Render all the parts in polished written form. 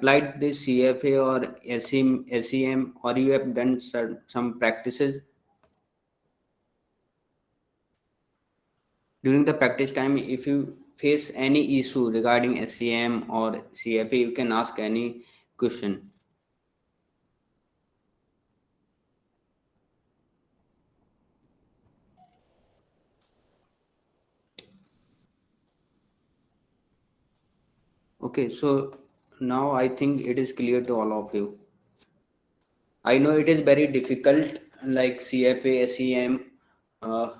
applied this CFA or SEM, or you have done some practices during the practice time? If you face any issue regarding SEM or CFA, you can ask any question. Okay, so now I think it is clear to all of you. I know it is very difficult, like CFA, SEM, uh,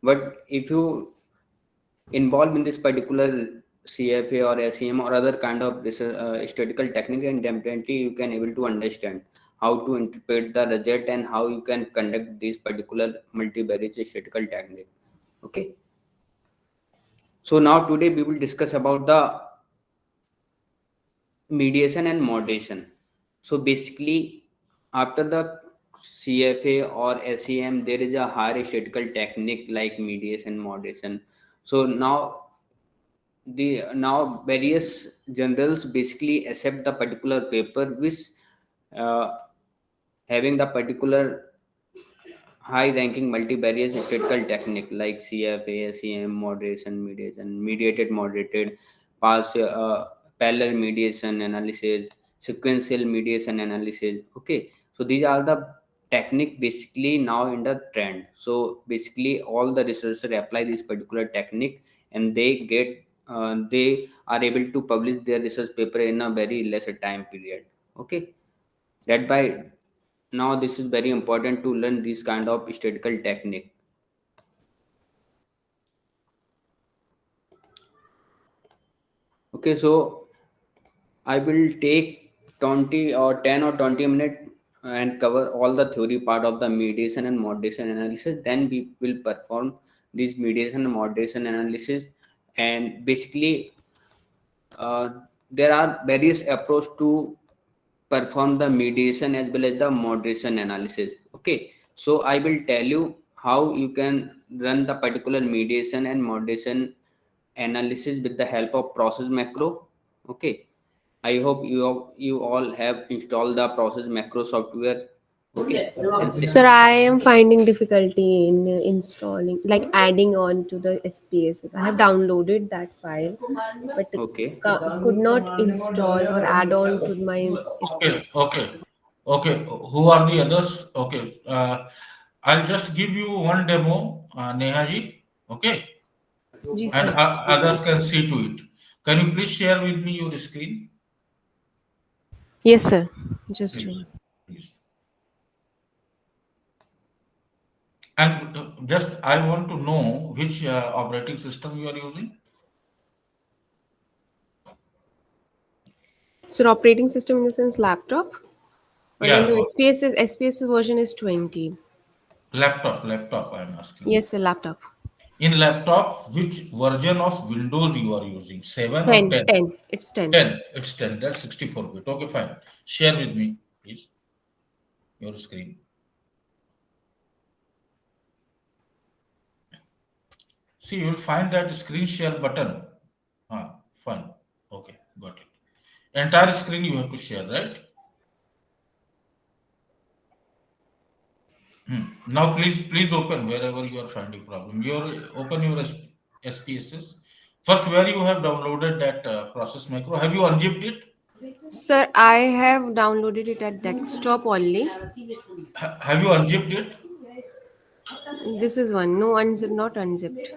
but if you involved in this particular CFA or SEM or other kind of research, statistical technique, and definitely you can able to understand how to interpret the result and how you can conduct this particular multivariate statistical technique. Okay. So now today we will discuss about the mediation and moderation. So basically, after the CFA or SEM, there is a higher statistical technique like mediation, moderation. So now various journals basically accept the particular paper which uh, having the particular high ranking multivariate statistical technique like CFA, SEM, moderation, mediation, mediated, moderated, pass, parallel mediation analysis, sequential mediation analysis. Okay, so these are the technique basically now in the trend. So basically all the researchers apply this particular technique, and they are able to publish their research paper in a very lesser time period. Okay, that by now this is very important to learn this kind of statistical technique. Okay, so I will take 20 or 10 or 20 minutes and cover all the theory part of the mediation and moderation analysis. Then we will perform this mediation and moderation analysis. And basically uh, there are various approach to perform the mediation as well as the moderation analysis. Okay, so I will tell you how you can run the particular mediation and moderation analysis with the help of process macro. Okay, I hope you all have installed the process macro software. Okay, and Sir, I am finding difficulty in installing, like adding on to the SPSS. I have downloaded that file, but okay, could not install or add on to my Okay, SPSS. okay, okay. Who are the others? Okay, I'll just give you one demo, Nehaji. Okay, Ji and sir. others can see to it. Can you please share with me your screen, Yes, sir. Just please, one. please? And just I want to know which operating system you are using. So, operating system in the sense laptop, or in Yeah, the SPSS version is 20. laptop. I'm asking you. Yes, sir, laptop. In laptop, which version of Windows you are using? 7 or 10, 10? 10. It's 10. 10. It's 10. That's 64 bit. Okay, fine. Share with me, please, your screen. See, you will find that screen share button. Fine. Okay, got it. Entire screen you have to share, right? Now, please open wherever you are finding problem. Open your SPSS. First, where you have downloaded that process macro, have you unzipped it? Sir, I have downloaded it at desktop only. Have you unzipped it? This is one. No, unzipped, not unzipped.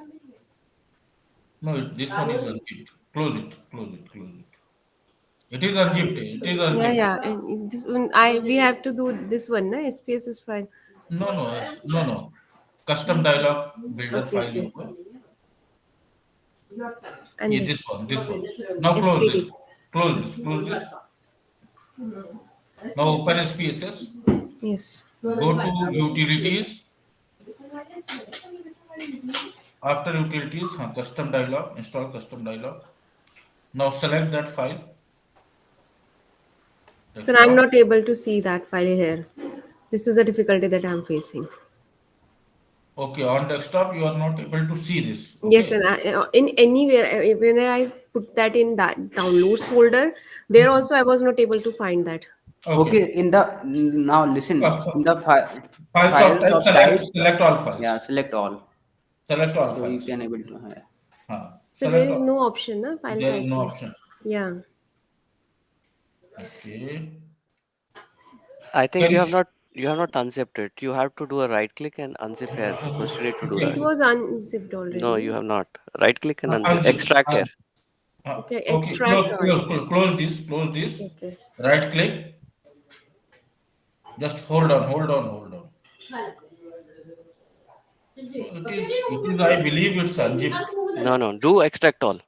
No, this one is unzipped. Close it. Close it. Close it. It is unzipped. It is Yeah, unzipped. yeah. And this one, I we have to do this one, na? SPSS file. No. Custom dialog builder Okay, file you okay. have. And Yeah, this this one. Now close SPD. this. Close this. Now open SPSS. Yes. Go to utilities. After utilities, custom dialog, install custom dialog. Now select that file, Sir, I'm desktop. not able to see that file here. This is the difficulty that I'm facing. Okay, on desktop you are not able to see this. Yes, Okay. and in anywhere when I put that in that downloads folder. There also I was not able to find that. Okay. Okay, in the now listen in the Files of files type, of type. select all Yeah, files. select all, Select all so you files. can able to So there Select is all. no option, na, file There is type no में. option. Yeah. Okay. I think Can you you have not unzipped it. You have to do a right click and unzip here. First you need to do So it that. okay. was unzipped No, you already. have not. Right click and unzip. Unzip. Extract here. Okay, Okay. extract all. Close this. Close this. Okay. Right click. Just hold on. Hold on. Hold on. So it is. It is. I believe it's unzipped. No, no. Do extract all.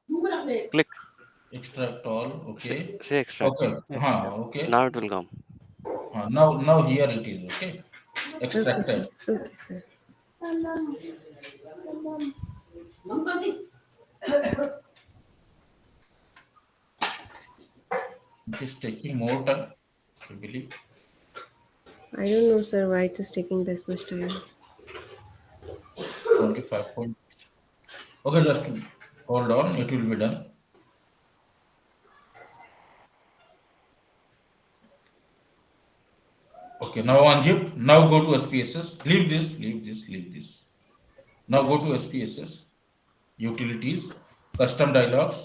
Click. Extract all. Okay. Say extract. Okay. extract. Okay. Now it will come. Now here it is. Okay. Okay, sir. Extracted. Okay, sir. It is taking more time. I believe. I don't know, sir, why it is taking this much time. 25 point. Okay. Just hold on. It will be done. Okay. Now unzip. Now go to SPSS. Leave this. Leave this. Leave this. Now go to SPSS. Utilities. Custom dialogs.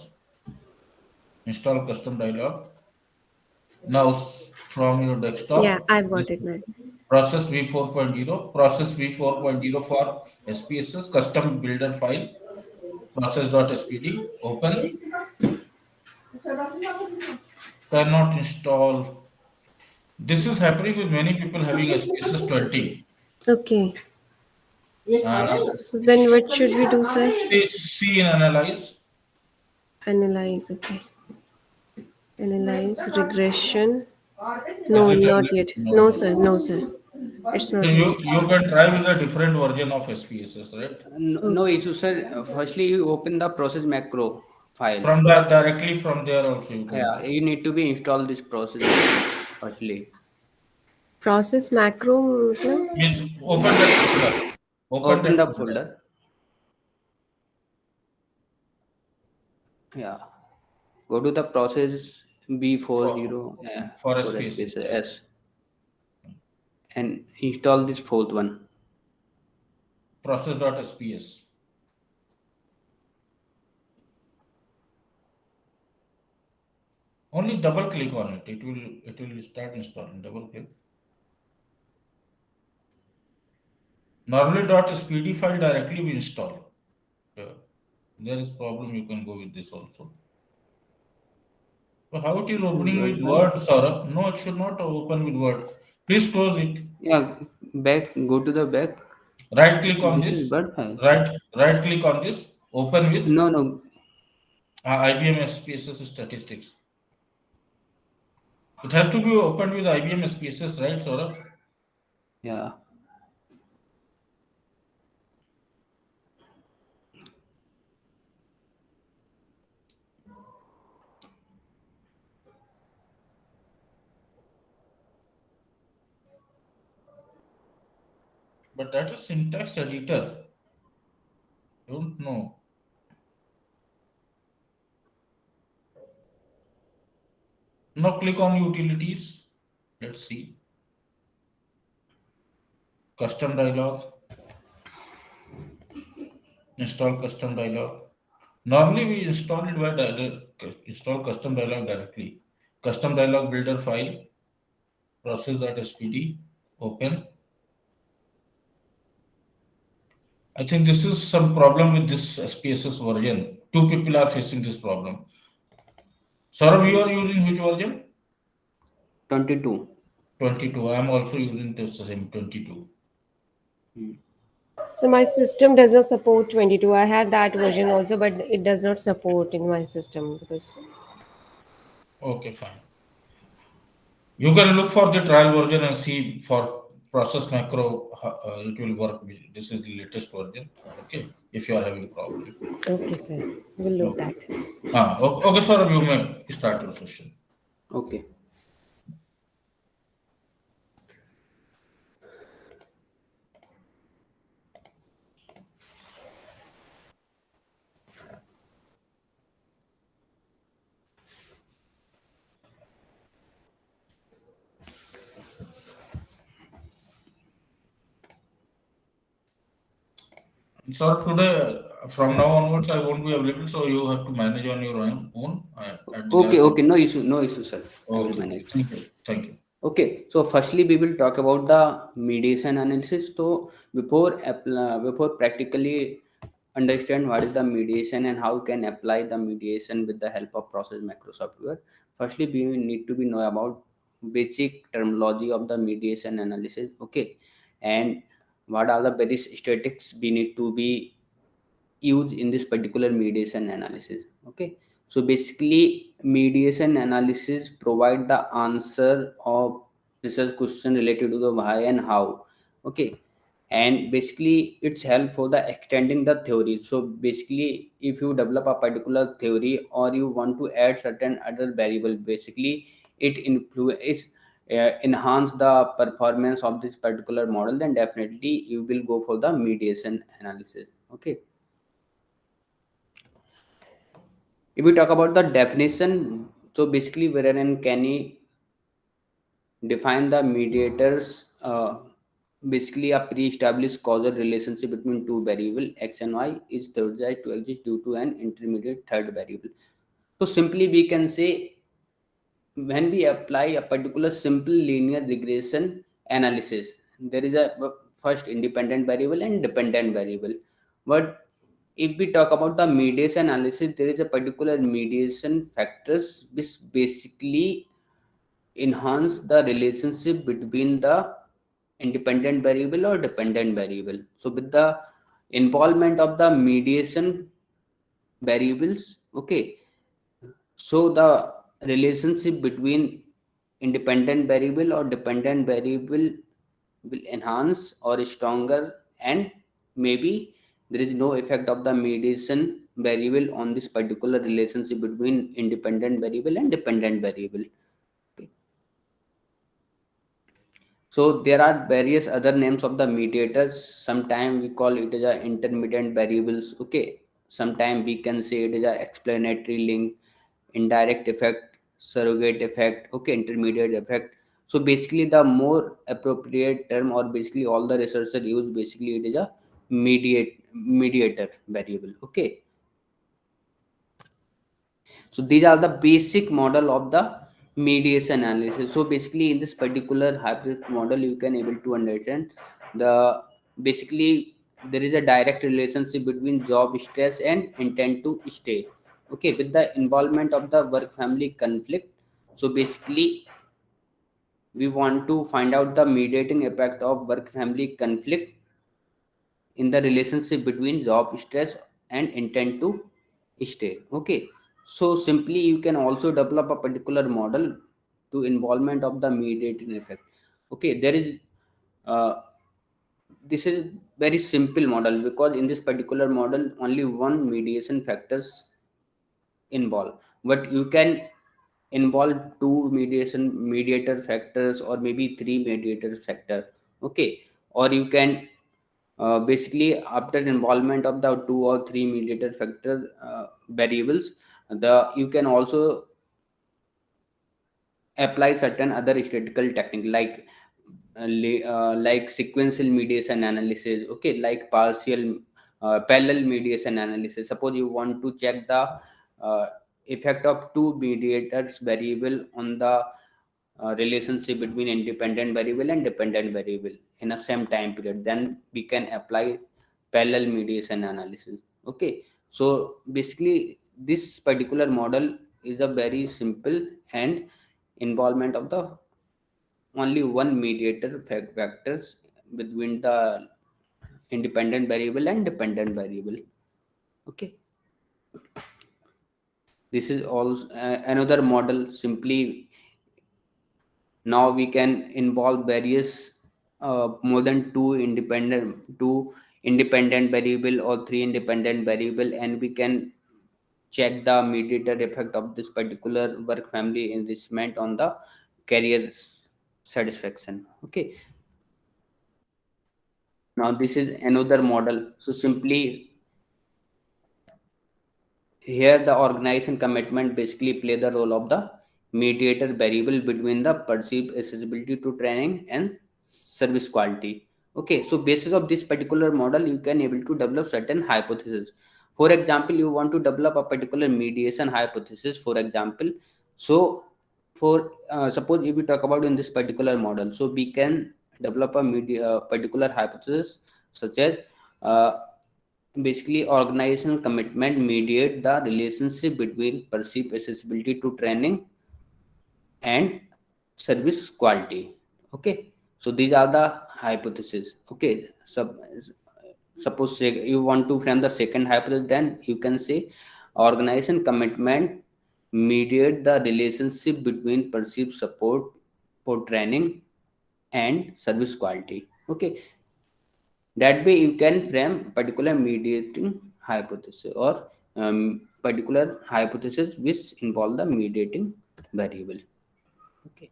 Install custom dialog. Now from your Yeah, desktop, I've this got it now. process v4.0, process v4.0 for SPSS custom builder file, process.spd, open, cannot install. This is happening with many people having SPSS 20. Okay. Uh, So then what should we do, sir? see in analyze, Analyze, okay. Analyze, regression. has No, it not done? yet. No, No, no. sir. No, sir. It's So not you, yet. you can try with a different version of SPSS, right? No, no Okay. issue, sir. Firstly, you open the process macro file. From that directly from there also you can Yeah, do. you need to be install this process macro firstly. Process macro, मतलब? Means open that folder. Open Open that the folder. folder. Yeah. Go to the process for B40, yeah, for for SPSS, space right? S, and install this fourth one. Process.sps. Only double click on it. It will start installing. Double click. Normally .spd file directly we install. Yeah. There is problem. You can go with this also. So how it is This is opening Word with file. Word, Saurabh? No, it should not open with Word. Please close it. Yeah, back. Go to the back. Right click on This this. is Word file. Right click on this. Open with No, no. IBM SPSS statistics. It has to be opened with IBM SPSS, right, Saurabh? Yeah. But that is syntax editor. Don't know. Now click on utilities. Let's see. Custom dialog. Install custom dialog. Normally we install it by install custom dialog directly. Custom dialog builder file. Process.spd. Open. I think this is some problem with this SPSS version. Two people are facing this problem. Saurabh, you are using which version? 22. 22. I am also using the same 22. So my system does not support 22. I had that version also, but it does not support in my system because. Okay, fine. You can look for the trial version and see for process macro, it will work. This is the latest version. Okay, if you are having problem. Okay, sir. We'll look Okay. that. Okay, sir, you may start your session. Okay. So today, from now onwards, I won't be available, so you have to manage on your own at the Okay, last okay, second. no issue, sir. I will Okay, okay. manage. Thank you. Thank you. Okay, so firstly we will talk about the mediation analysis. So before practically understand what is the mediation and how can apply the mediation with the help of process macro software, firstly we need to be know about basic terminology of the mediation analysis. Okay, and what are the various statistics we need to be used in this particular mediation analysis. Okay, so basically mediation analysis provide the answer of research question related to the why and how. Okay, and basically it's help for the extending the theory. So basically if you develop a particular theory or you want to add certain other variable, basically it influence enhance the performance of this particular model, then definitely you will go for the mediation analysis. Okay, if we talk about the definition, so basically wherein can he define the mediators, basically a pre-established causal relationship between two variable x and y is theorized to exist due to an intermediate third variable. So simply we can say when we apply a particular simple linear regression analysis, there is a first independent variable and dependent variable. But if we talk about the mediation analysis, there is a particular mediation factors which basically enhance the relationship between the independent variable or dependent variable. So with the involvement of the mediation variables, okay, so the relationship between independent variable or dependent variable will enhance or stronger, and maybe there is no effect of the mediation variable on this particular relationship between independent variable and dependent variable. Okay. So there are various other names of the mediators. Sometimes we call it as a intermediate variables. Okay. Sometimes we can say it is a explanatory link, indirect effect, surrogate effect, okay, intermediate effect. So basically the more appropriate term, or basically all the researchers use, basically it is a mediator variable. Okay, so these are the basic model of the mediation analysis. So basically in this particular hybrid model you can able to understand the basically there is a direct relationship between job stress and intent to stay. Okay, with the involvement of the work family conflict. So basically we want to find out the mediating effect of work family conflict in the relationship between job stress and intent to stay. Okay, so simply you can also develop a particular model to involvement of the mediating effect. Okay, there is uh, this is very simple model, because in this particular model only one mediation factors involved, but you can involve two mediator factors or maybe three mediator factor. Okay, or you can basically after involvement of the two or three mediator factor variables, the you can also apply certain other statistical technique like like sequential mediation analysis. Okay, like partial parallel mediation analysis. Suppose you want to check the uh, effect of two mediators variable on the relationship between independent variable and dependent variable in a same time period, then we can apply parallel mediation analysis. Okay, so basically this particular model is a very simple and involvement of the only one mediator factors between the independent variable and dependent variable. Okay, this is also another model. Simply now we can involve various more than two independent variable or three independent variable, and we can check the mediator effect of this particular work family enrichment on the career satisfaction. Okay, now this is another model. So simply here the organization commitment basically play the role of the mediator variable between the perceived accessibility to training and service quality. Okay, so basis of this particular model, you can able to develop certain hypotheses. For example, you want to develop a particular mediation hypothesis, for example. So for suppose if we talk about in this particular model, so we can develop a particular hypothesis such as uh, basically organizational commitment mediate the relationship between perceived accessibility to training and service quality. Okay, so these are the hypotheses. Okay, suppose say you want to frame the second hypothesis, then you can say organization commitment mediate the relationship between perceived support for training and service quality. Okay, that way you can frame particular mediating hypothesis or particular hypothesis which involve the mediating variable. Okay.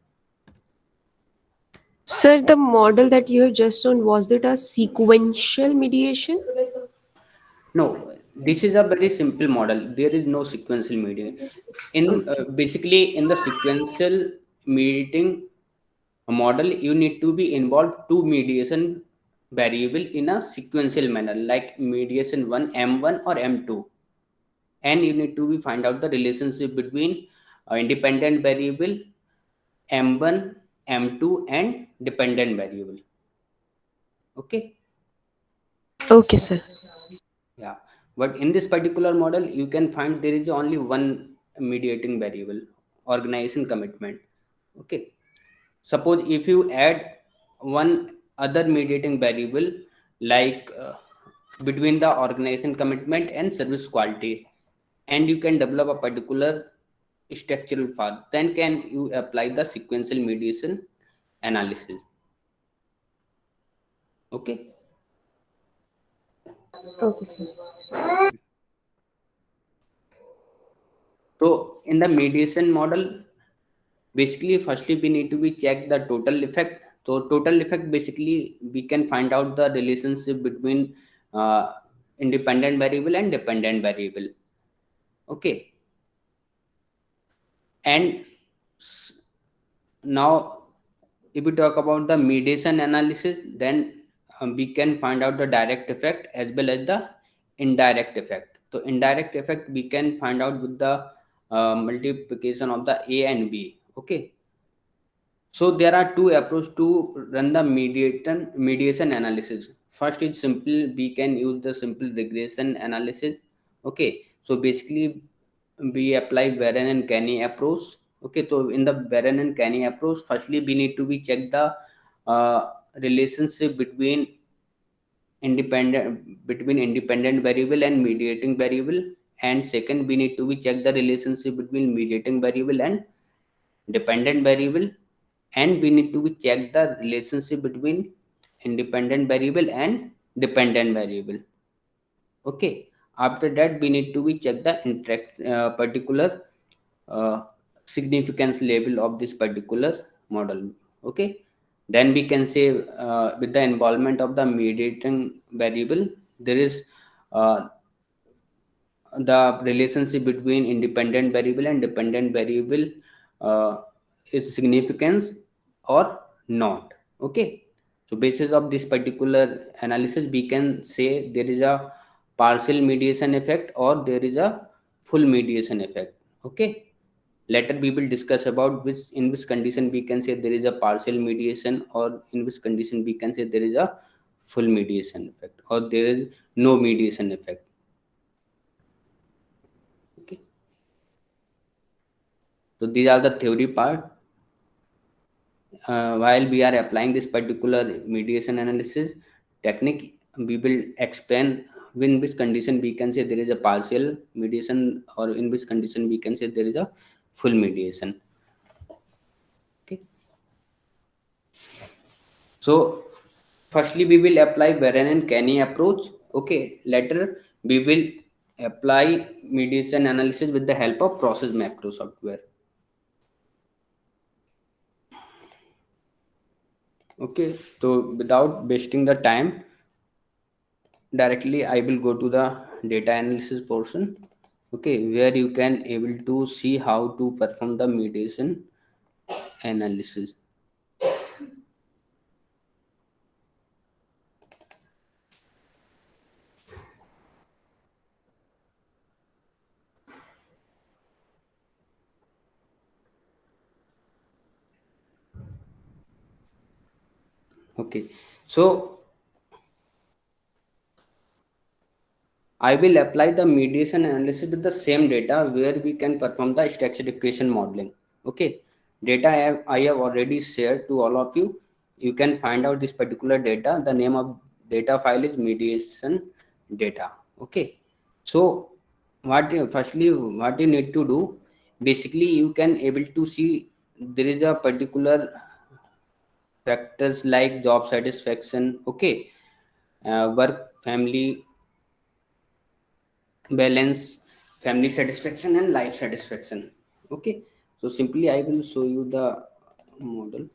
Sir, the model that you have just shown, was it a sequential mediation? No, this is a very simple model. There is no sequential mediating. In Okay. basically in the sequential mediating model, you need to be involved two mediation variable in a sequential manner, like mediation one M1 or M2, and you need to be find out the relationship between independent variable M1, M2, and dependent variable. Okay. Okay, sir. Yeah, but in this particular model, you can find there is only one mediating variable, organization commitment. Okay, suppose if you add one other mediating variable like between the organization commitment and service quality, and you can develop a particular structural path, then can you apply the sequential mediation analysis. Okay, Okay, sir. so in the mediation model, basically firstly we need to be check the total effect. So total effect, basically we can find out the relationship between uh, independent variable and dependent variable. Okay, and s- now if we talk about the mediation analysis, then we can find out the direct effect as well as the indirect effect. So indirect effect we can find out with the multiplication of the a and b. Okay, so there are two approaches to run the mediation analysis. First is simple. We can use the simple regression analysis. Okay, so basically we apply Warren and Kenny approach. Okay, so in the Warren and Kenny approach, firstly we need to be check the uh, relationship independent variable and mediating variable, and second we need to be check the relationship between mediating variable and dependent variable, and we need to be check the relationship between independent variable and dependent variable. Okay, after that we need to be check the particular uh, significance level of this particular model. Okay, then we can say with the involvement of the mediating variable, there is uh, the relationship between independent variable and dependent variable uh, is significance or not. Okay, so basis of this particular analysis we can say there is a partial mediation effect or there is a full mediation effect. Okay, later we will discuss about which in which condition we can say there is a partial mediation or in which condition we can say there is a full mediation effect or there is no mediation effect. Okay, so these are the theory part. While we are applying this particular mediation analysis technique, we will explain in which condition we can say there is a partial mediation or in which condition we can say there is a full mediation. Okay, so firstly we will apply Warren and Kenny approach. Okay, later we will apply mediation analysis with the help of process macro software. Okay, so without wasting the time, directly I will go to the data analysis portion. Okay, where you can able to see how to perform the mediation analysis. Okay. So I will apply the mediation analysis with the same data where we can perform the stratification modeling. Okay. Data I have already shared to all of you. You can find out this particular data. The name of data file is mediation data. Okay. So firstly what you need to do, basically you can able to see there is a particular factors like job satisfaction, okay, work family balance, family satisfaction and life satisfaction. Okay, so simply I will show you the model.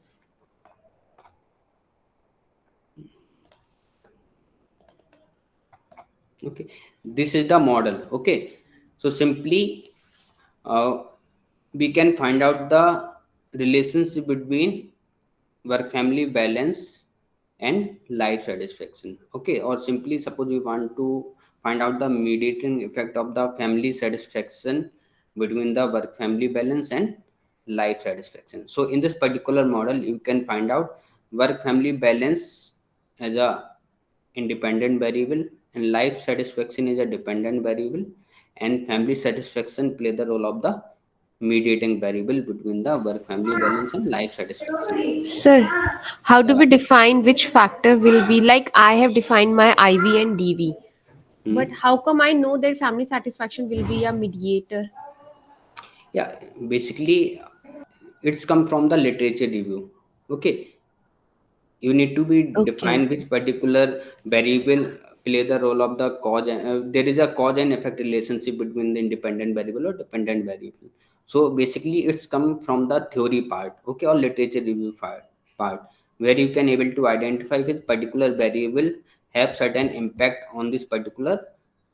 Okay, this is the model. Okay, so simply uh, we can find out the relationship between work family balance and life satisfaction. Okay, or simply suppose we want to find out the mediating effect of the family satisfaction between the work family balance and life satisfaction. So in this particular model you can find out work family balance as a independent variable and life satisfaction is a dependent variable, and family satisfaction play the role of the mediating variable between the work family balance and life satisfaction. Sir, how do Yeah. we define which factor will be, like I have defined my IV and DV, but Hmm. how come I know that family satisfaction will be a mediator? Yeah, basically it's come from the literature review. Okay, you need to be Okay. define which particular variable play the role of the cause, and there is a cause and effect relationship between the independent variable or dependent variable. So basically it's come from the theory part, okay, or literature review part where you can able to identify which particular variable have certain impact on this particular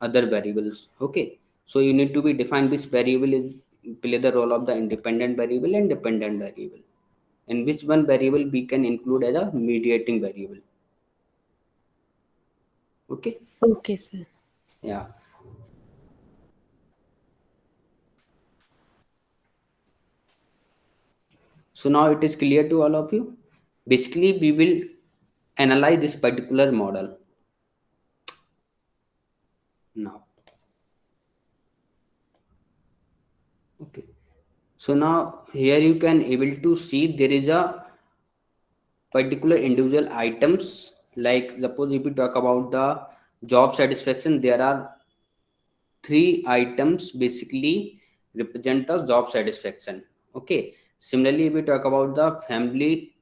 other variables. Okay, so you need to be define which variable is play the role of the independent variable and dependent variable, and which one variable we can include as a mediating variable. Okay, Okay, sir. yeah. So now it is clear to all of you. Basically we will analyze this particular model now. Okay, so now here you can able to see there is a particular individual items, like suppose if we talk about the job satisfaction, there are three items basically represent the job satisfaction. Okay, similarly if we talk about the family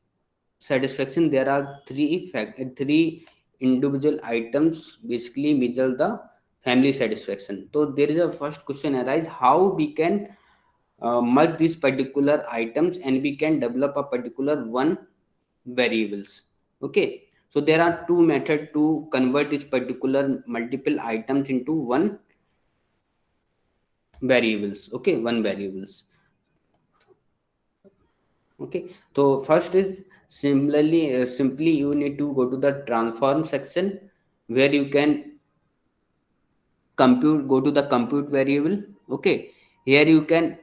satisfaction, there are three individual items basically measure the family satisfaction. So there is a first question arise, how we can merge these particular items and we can develop a particular one variables. Okay, so there are two methods to convert this particular multiple items into one variables. Okay, one variables. Okay, so first is similarly simply you need to go to the transform section where you can compute, go to the compute variable. Okay, here you can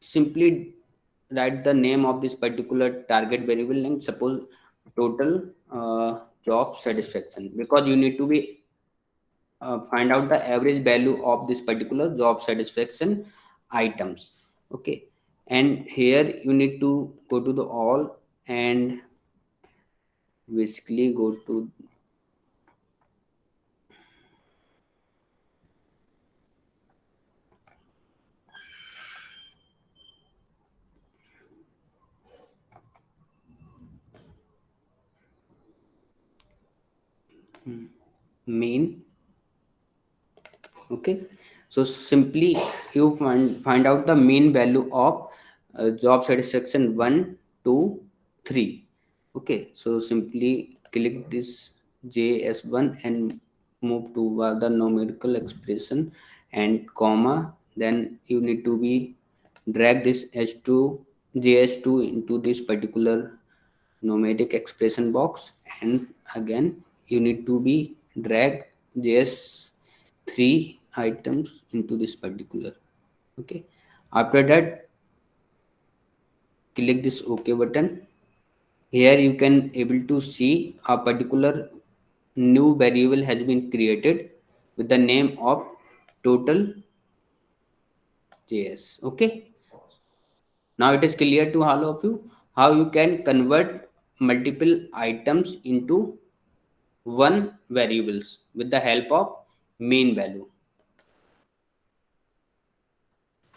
simply write the name of this particular target variable and suppose total job satisfaction, because you need to be find out the average value of this particular job satisfaction items. Okay, and here you need to go to the all and basically go to main. Okay, so simply you find out the mean value of job satisfaction 1 2 3. Okay, so simply click this js1 and move to the numerical expression and comma, then you need to be drag this h2 js2 into this particular numeric expression box, and again you need to be drag js3 items into this particular. Okay, after that click this ok button Here you can able to see a particular new variable has been created with the name of total JS. Okay. Now it is clear to all of you how you can convert multiple items into one variables with the help of main value.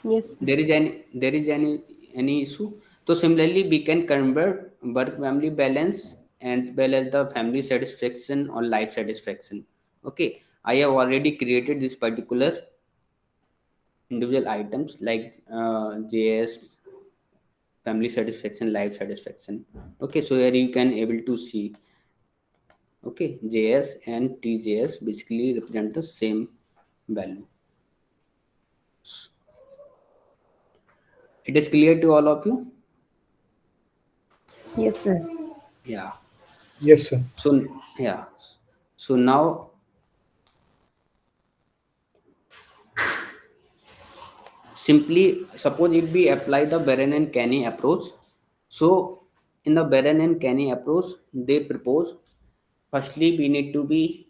Yes, sir. There is any issue? So similarly, we can convert work family balance as well as the family satisfaction or life satisfaction. Okay, I have already created this particular individual items like JS, family satisfaction, life satisfaction. Okay, so here you can able to see. Okay, JS and TJS basically represent the same value. It is clear to all of you? Yes, sir. Yeah. Yes, sir. So yeah. So now simply suppose if we apply the Baron and Canny approach. So in the Baron and Canny approach, they propose firstly we need to be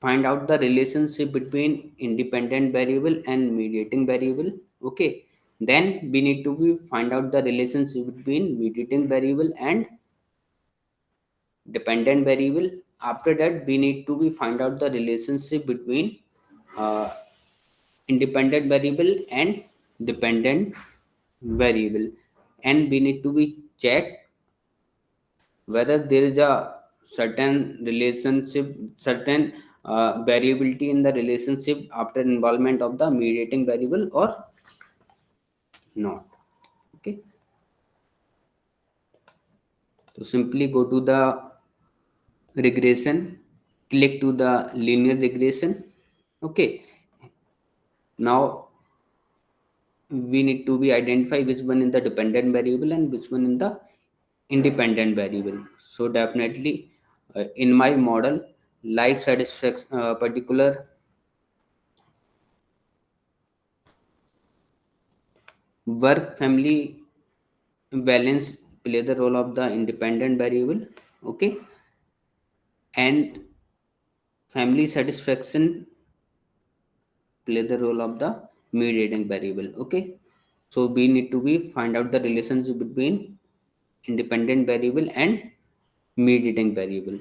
find out the relationship between independent variable and mediating variable. Okay. Then we need to be find out the relationship between mediating variable and dependent variable. After that, we need to be find out the relationship between uh, independent variable and dependent variable, and we need to be check whether there is a certain relationship, certain variability in the relationship after involvement of the mediating variable or not. Okay, so simply go to the regression, click to the linear regression. Okay, now we need to be identify which one is the dependent variable and which one in the independent variable. So definitely in my model life satisfaction particular work family balance play the role of the independent variable. Okay, and family satisfaction play the role of the mediating variable. Okay, so we need to be find out the relationship between independent variable and mediating variable.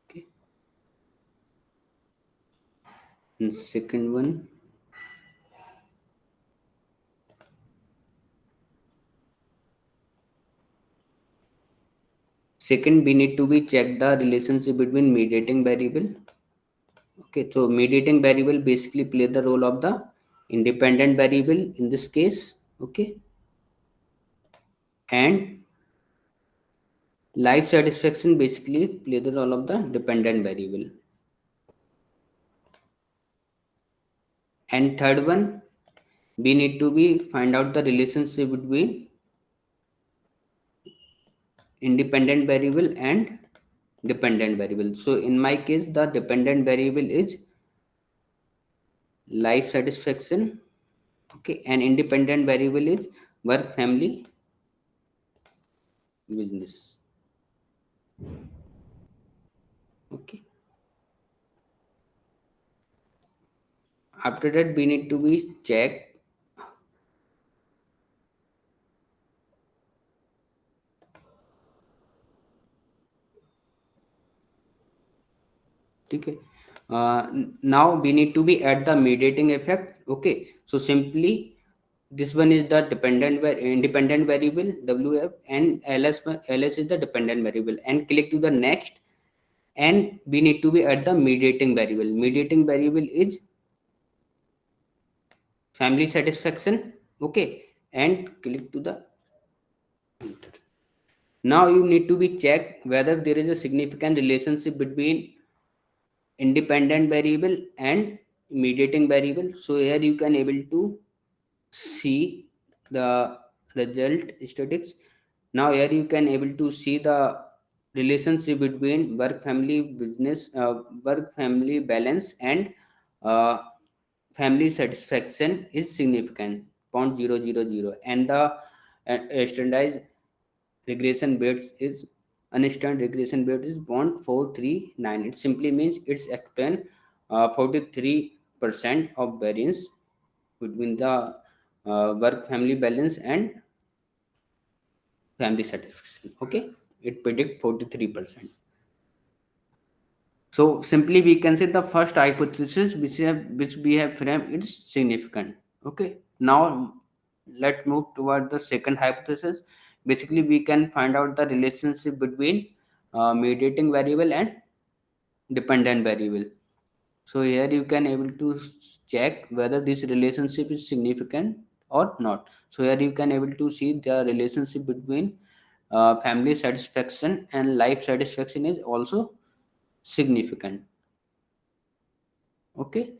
Okay, and second one, second we need to be check the relationship between mediating variable. Okay, so mediating variable basically play the role of the independent variable in this case. Okay, and life satisfaction basically play the role of the dependent variable. And third one, we need to be find out the relationship between independent variable and dependent variable. So in my case the dependent variable is life satisfaction. Okay, and independent variable is work family business. Okay, after that we need to be check okay. Now we need to be at the mediating effect. Okay, so simply this one is the independent variable wf, and ls is the dependent variable, and click to the next, and we need to be at the mediating variable. Mediating variable is family satisfaction. Okay, and click to the enter. Now you need to be check whether there is a significant relationship between independent variable and mediating variable. So here you can able to see the result statistics. Now here you can able to see the relationship between work family business, work family balance and uh, family satisfaction is significant. 0.000, and the standardized regression weight is unstandard regression weight is 0.439. It simply means it's explain 43% of variance between the work family balance and family satisfaction. Okay, it predict 43%. So simply we can say the first hypothesis which we have framed is significant. Okay. Now let's move toward the second hypothesis. Basically, we can find out the relationship between mediating variable and dependent variable. So here you can able to check whether this relationship is significant or not. So here you can able to see the relationship between family satisfaction and life satisfaction is also significant. Okay.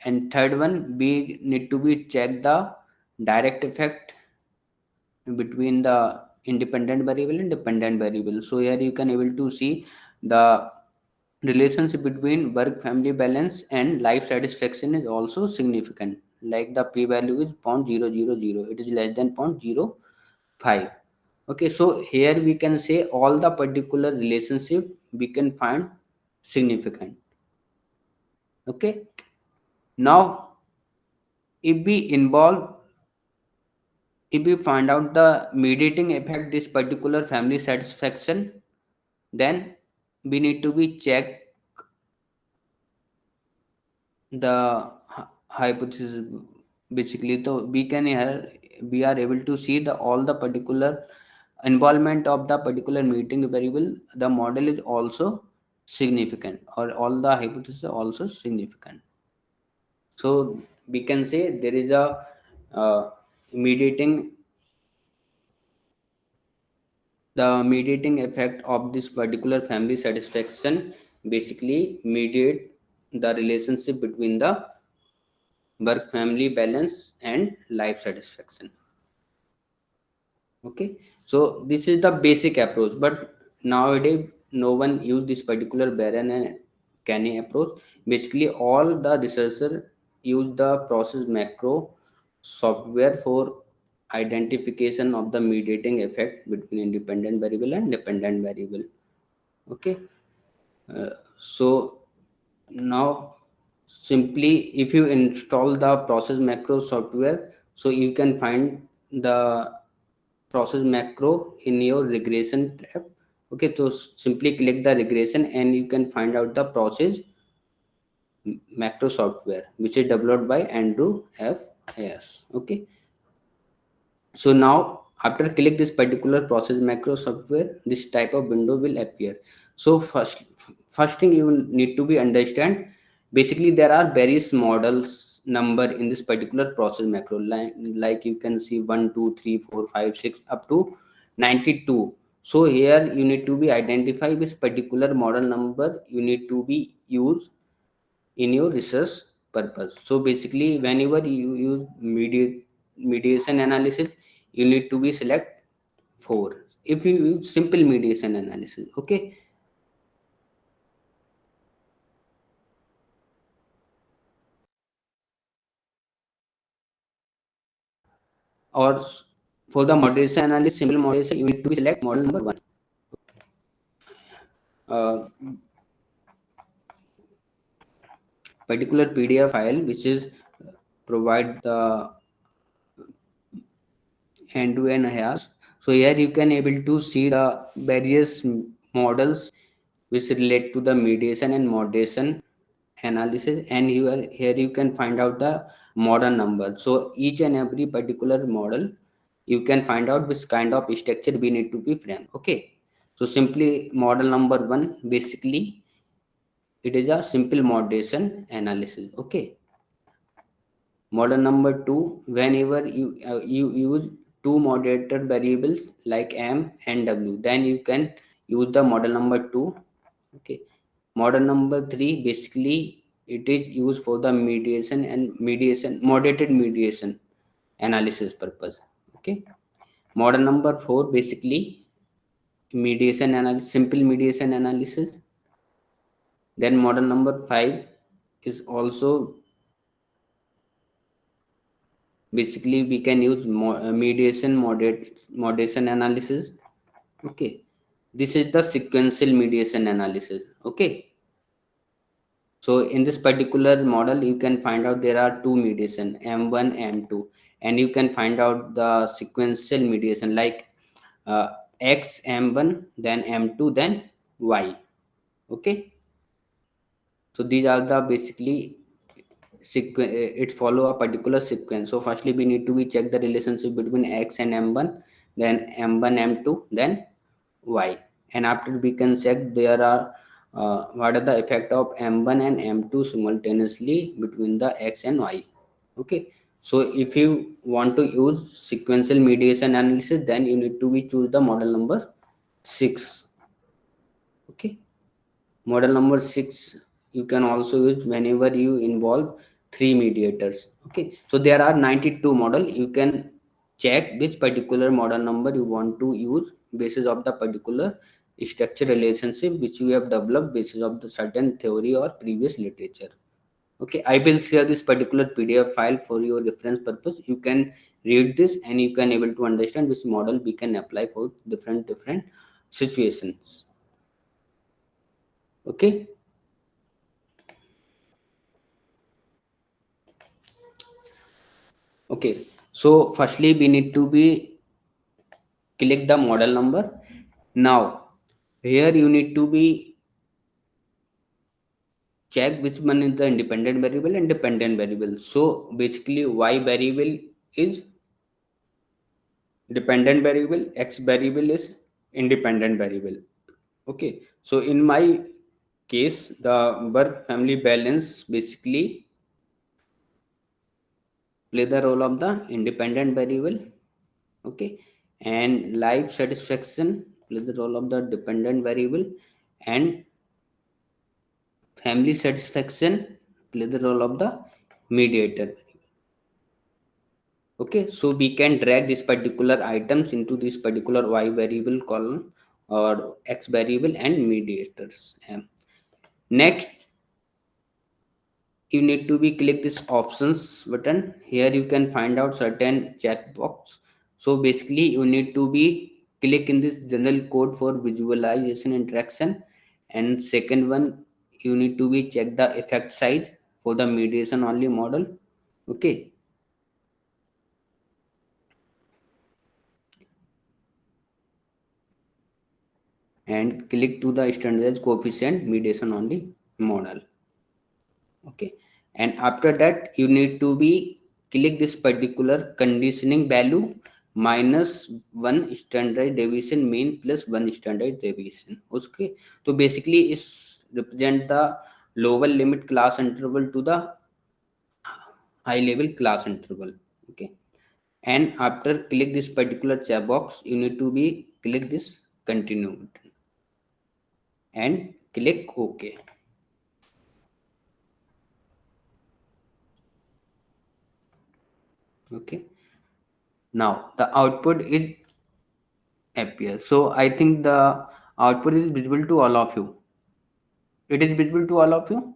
And third one, we need to be check the direct effect between the independent variable and dependent variable. So here you can able to see the relationship between work family balance and life satisfaction is also significant. Like the p value is 0.000, it is less than 0.05. Okay, so here we can say all the particular relationship we can find significant. Okay, now if we involve if we find out the mediating effect this particular family satisfaction, then we need to be check the hypothesis. Basically, so we can here we are able to see the all the particular involvement of the particular mediating variable. The model is also significant, or all the hypotheses are also significant. So we can say there is a mediating the mediating effect of this particular family satisfaction basically mediate the relationship between the work family balance and life satisfaction. Okay, so this is the basic approach, but nowadays no one use this particular Baron and Canny approach. Basically all the researcher use the process macro software for identification of the mediating effect between independent variable and dependent variable. Okay. So now simply if you install the process macro software, so you can find the process macro in your regression tab. Okay, so simply click the regression and you can find out the process macro software which is developed by Andrew F.A.S. Okay, so now after click this particular process macro software, this type of window will appear. So first thing you need to be understand, basically there are various models number in this particular process macro, like you can see 1 2 3 4 5 6 up to 92. So here you need to be identify this particular model number you need to be used in your research purpose. So basically whenever you use mediation analysis, you need to be select 4 if you use simple mediation analysis. Okay, or for the moderation analysis, simple moderation, you need to be select model number 1. Particular PDF file which is provide the end-to-end HAS. So here you can able to see the various models which relate to the mediation and moderation analysis, and here you can find out the model number. So each and every particular model you can find out which kind of structure we need to be framed. Okay, so simply model number 1 basically it is a simple moderation analysis. Okay, model number 2, whenever you use two moderator variables like m and w, then you can use the model number 2. Okay, model number 3 basically it is used for the mediation moderated mediation analysis purpose. Okay, model number 4 basically mediation analysis, simple mediation analysis. Then model number 5 is also Basically we can use mediation analysis. Okay, this is the sequential mediation analysis. Okay, so in this particular model you can find out there are two mediation, m1 m2, and you can find out the sequential mediation like uh, x m1 then m2 then y. Okay, so these are the basically it follow a particular sequence. So firstly we need to be check the relationship between x and m1, then m1 m2 then y, and after we can check there are what are the effect of m1 and m2 simultaneously between the x and y. Okay, so if you want to use sequential mediation analysis, then you need to be choose the model number 6. Okay, model number 6 you can also use whenever you involve three mediators. Okay, so there are 92 model. You can check which particular model number you want to use basis of the particular structure relationship which you have developed basis of the certain theory or previous literature. Okay, I will share this particular PDF file for your reference purpose. You can read this and you can able to understand which model we can apply for different situations. Okay, okay, so firstly we need to be click the model number. Now here you need to be check which one is the independent variable and dependent variable. So basically y variable is dependent variable, x variable is independent variable. Okay, so in my case the birth family balance basically play the role of the independent variable. Okay, and life satisfaction play the role of the dependent variable, and family satisfaction play the role of the mediator. Okay, so we can drag this particular items into this particular y variable column or x variable and mediators. Next you need to be click this options button. Here you can find out certain chat box. So basically you need to be click in this general code for visualization interaction, and second one you need to be check the effect size for the mediation only model. Okay, and click to the standardized coefficient mediation only model. Okay, and after that you need to be click this particular conditioning value minus 1 standard deviation mean plus 1 standard deviation. Okay, so basically is represent the lower limit class interval to the high level class interval. Okay, and after click this particular check box you need to be click this continue button and click OK. Okay, now the output is appear. So I think the output is visible to all of you. It is visible to all of you.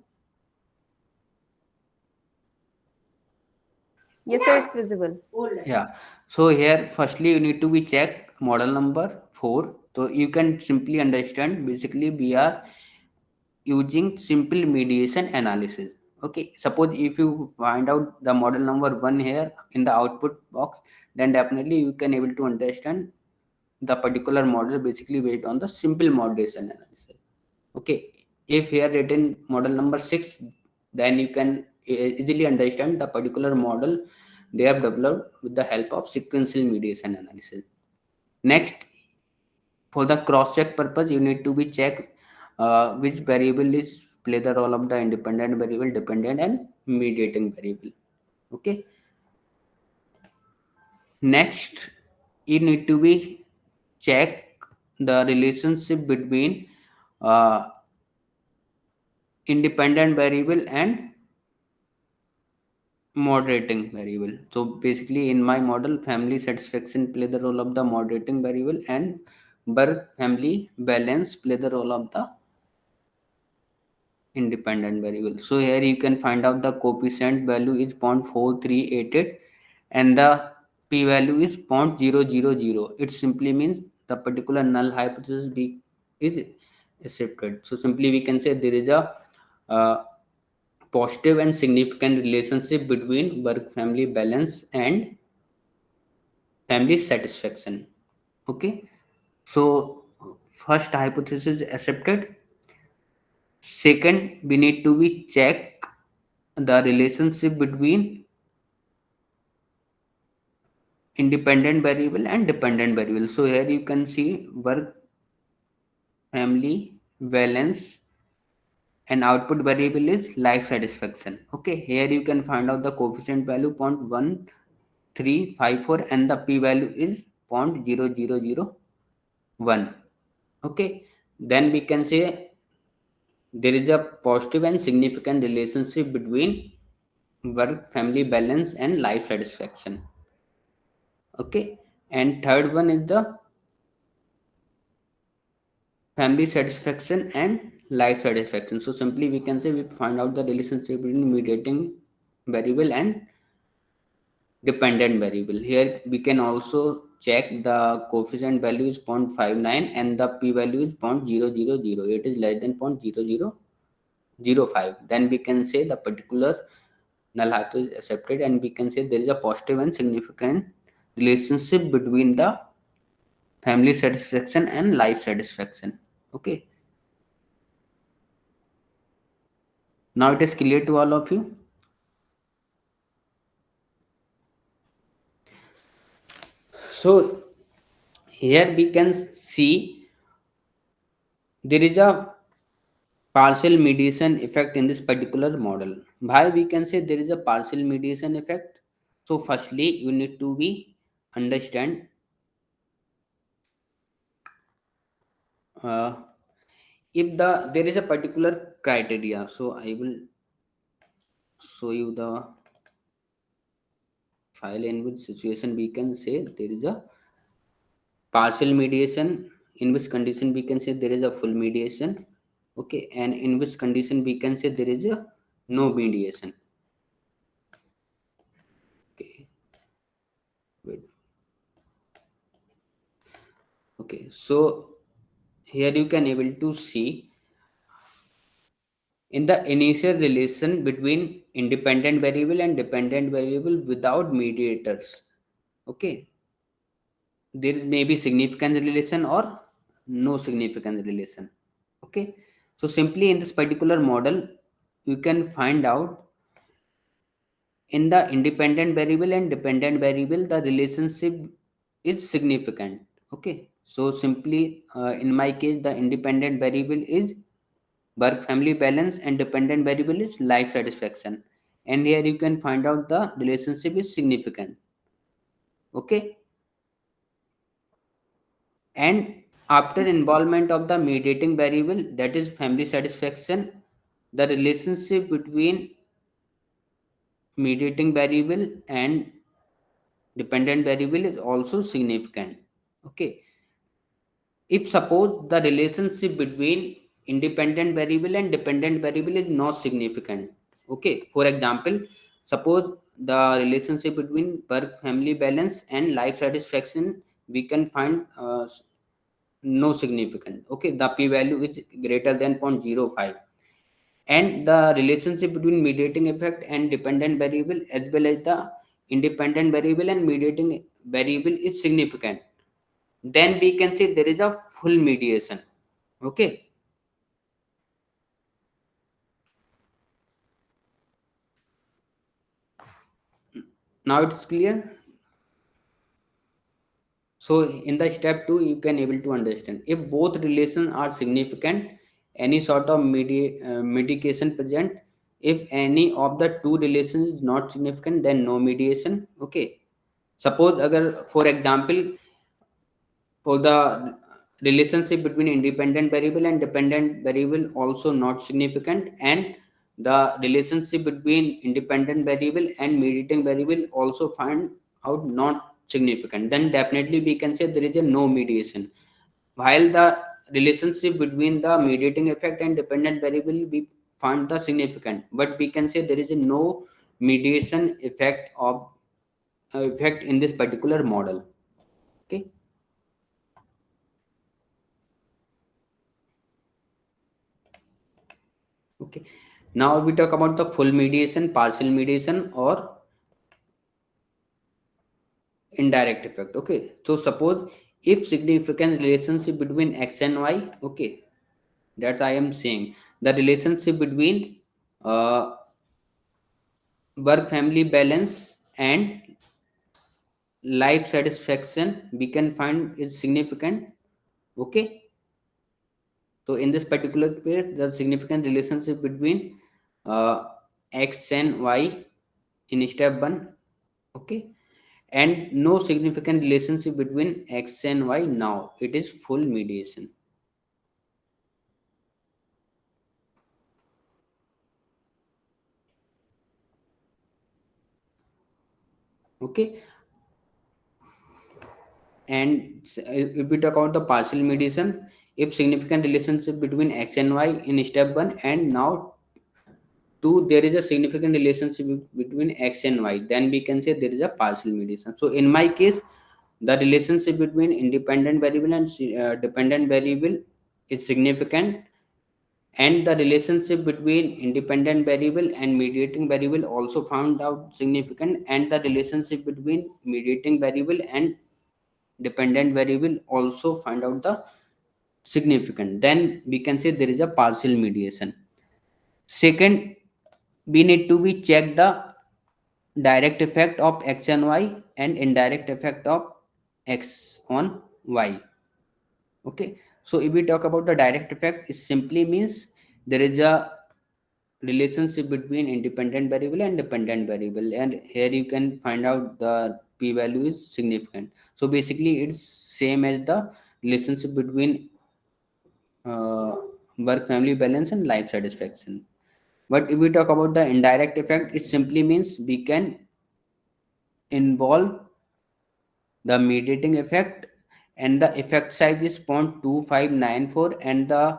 Yes, sir, it's visible. Yeah. So here firstly you need to be check model number 4. So you can simply understand basically we are using simple mediation analysis. Okay, suppose if you find out the model number 1 here in the output box, then definitely you can able to understand the particular model basically based on the simple moderation analysis. Okay, if here written model number 6, then you can easily understand the particular model they have developed with the help of sequential mediation analysis. Next, for the cross check purpose you need to be check which variable is play the role of the independent variable, dependent and mediating variable. Okay, next you need to be check the relationship between uh, independent variable and moderating variable. So basically in my model family satisfaction play the role of the moderating variable, and birth family balance play the role of the independent variable. So here you can find out the coefficient value is 0.4388, and the p-value is 0.000. It simply means the particular null hypothesis is accepted. So simply we can say there is a uh, positive and significant relationship between work family balance and family satisfaction. Okay, so first hypothesis accepted. Second, we need to be check the relationship between independent variable and dependent variable. So here you can see work family balance and output variable is life satisfaction. Okay, here you can find out the coefficient value 0.1354 and the p value is 0.0001. Okay, then we can say there is a positive and significant relationship between work family balance and life satisfaction. Okay, and third one is the family satisfaction and life satisfaction. So simply we can say we find out the relationship between mediating variable and dependent variable. Here we can also check the coefficient value is 0.59 and the p value is 0.000. It is less than 0.0005. Then we can say the particular null hypothesis is accepted, and we can say there is a positive and significant relationship between the family satisfaction and life satisfaction. Okay, now it is clear to all of you. So here we can see there is a partial mediation effect in this particular model. Why we can say there is a partial mediation effect? So firstly you need to be understand uh, if there is a particular criteria. So I will show you the file in which situation we can say there is a partial mediation, in which condition we can say there is a full mediation. Okay, and in which condition we can say there is a no mediation. Okay, wait. Okay, so here you can able to see in the initial relation between independent variable and dependent variable without mediators. Okay, there may be significant relation or no significant relation. Okay, so simply in this particular model you can find out in the independent variable and dependent variable the relationship is significant. Okay, so simply in my case the independent variable is work family balance and dependent variable is life satisfaction, and here you can find out the relationship is significant. Okay, and after involvement of the mediating variable, that is family satisfaction, the relationship between mediating variable and dependent variable is also significant. Okay, if suppose the relationship between independent variable and dependent variable is not significant. Okay, for example, suppose the relationship between work family balance and life satisfaction we can find no significant. Okay, the p value is greater than 0.05, and the relationship between mediating effect and dependent variable as well as the independent variable and mediating variable is significant, then we can say there is a full mediation. Okay, now it's clear. So in the step 2 you can able to understand if both relations are significant, any sort of mediation present. If any of the two relations is not significant, then no mediation. Okay, suppose agar for example for the relationship between independent variable and dependent variable also not significant, and the relationship between independent variable and mediating variable also find out not significant, then definitely we can say there is a no mediation. While the relationship between the mediating effect and dependent variable we find the significant, but we can say there is a no mediation effect of effect in this particular model. Okay. Okay. Now we talk about the full mediation, partial mediation, or indirect effect. Okay. So suppose if significant relationship between x and y, okay, that I am saying the relationship between uh, work family balance and life satisfaction we can find is significant. Okay. So in this particular case, the significant relationship between uh, x and y in step 1, okay, and no significant relationship between x and y, now it is full mediation. Okay. And if we talk about the partial mediation, if significant relationship between x and y in step 1 and now 2 there is a significant relationship between x and y, then we can say there is a partial mediation. So in my case, the relationship between independent variable and dependent variable is significant, and the relationship between independent variable and mediating variable also found out significant, and the relationship between mediating variable and dependent variable also find out the significant, then we can say there is a partial mediation. Second, we need to be check the direct effect of x and y and indirect effect of x on y. Okay. So if we talk about the direct effect, it simply means there is a relationship between independent variable and dependent variable, and here you can find out the p value is significant. So basically it's same as the relationship between uh, work family balance and life satisfaction. But if we talk about the indirect effect, it simply means we can involve the mediating effect, and the effect size is 0.2594, and the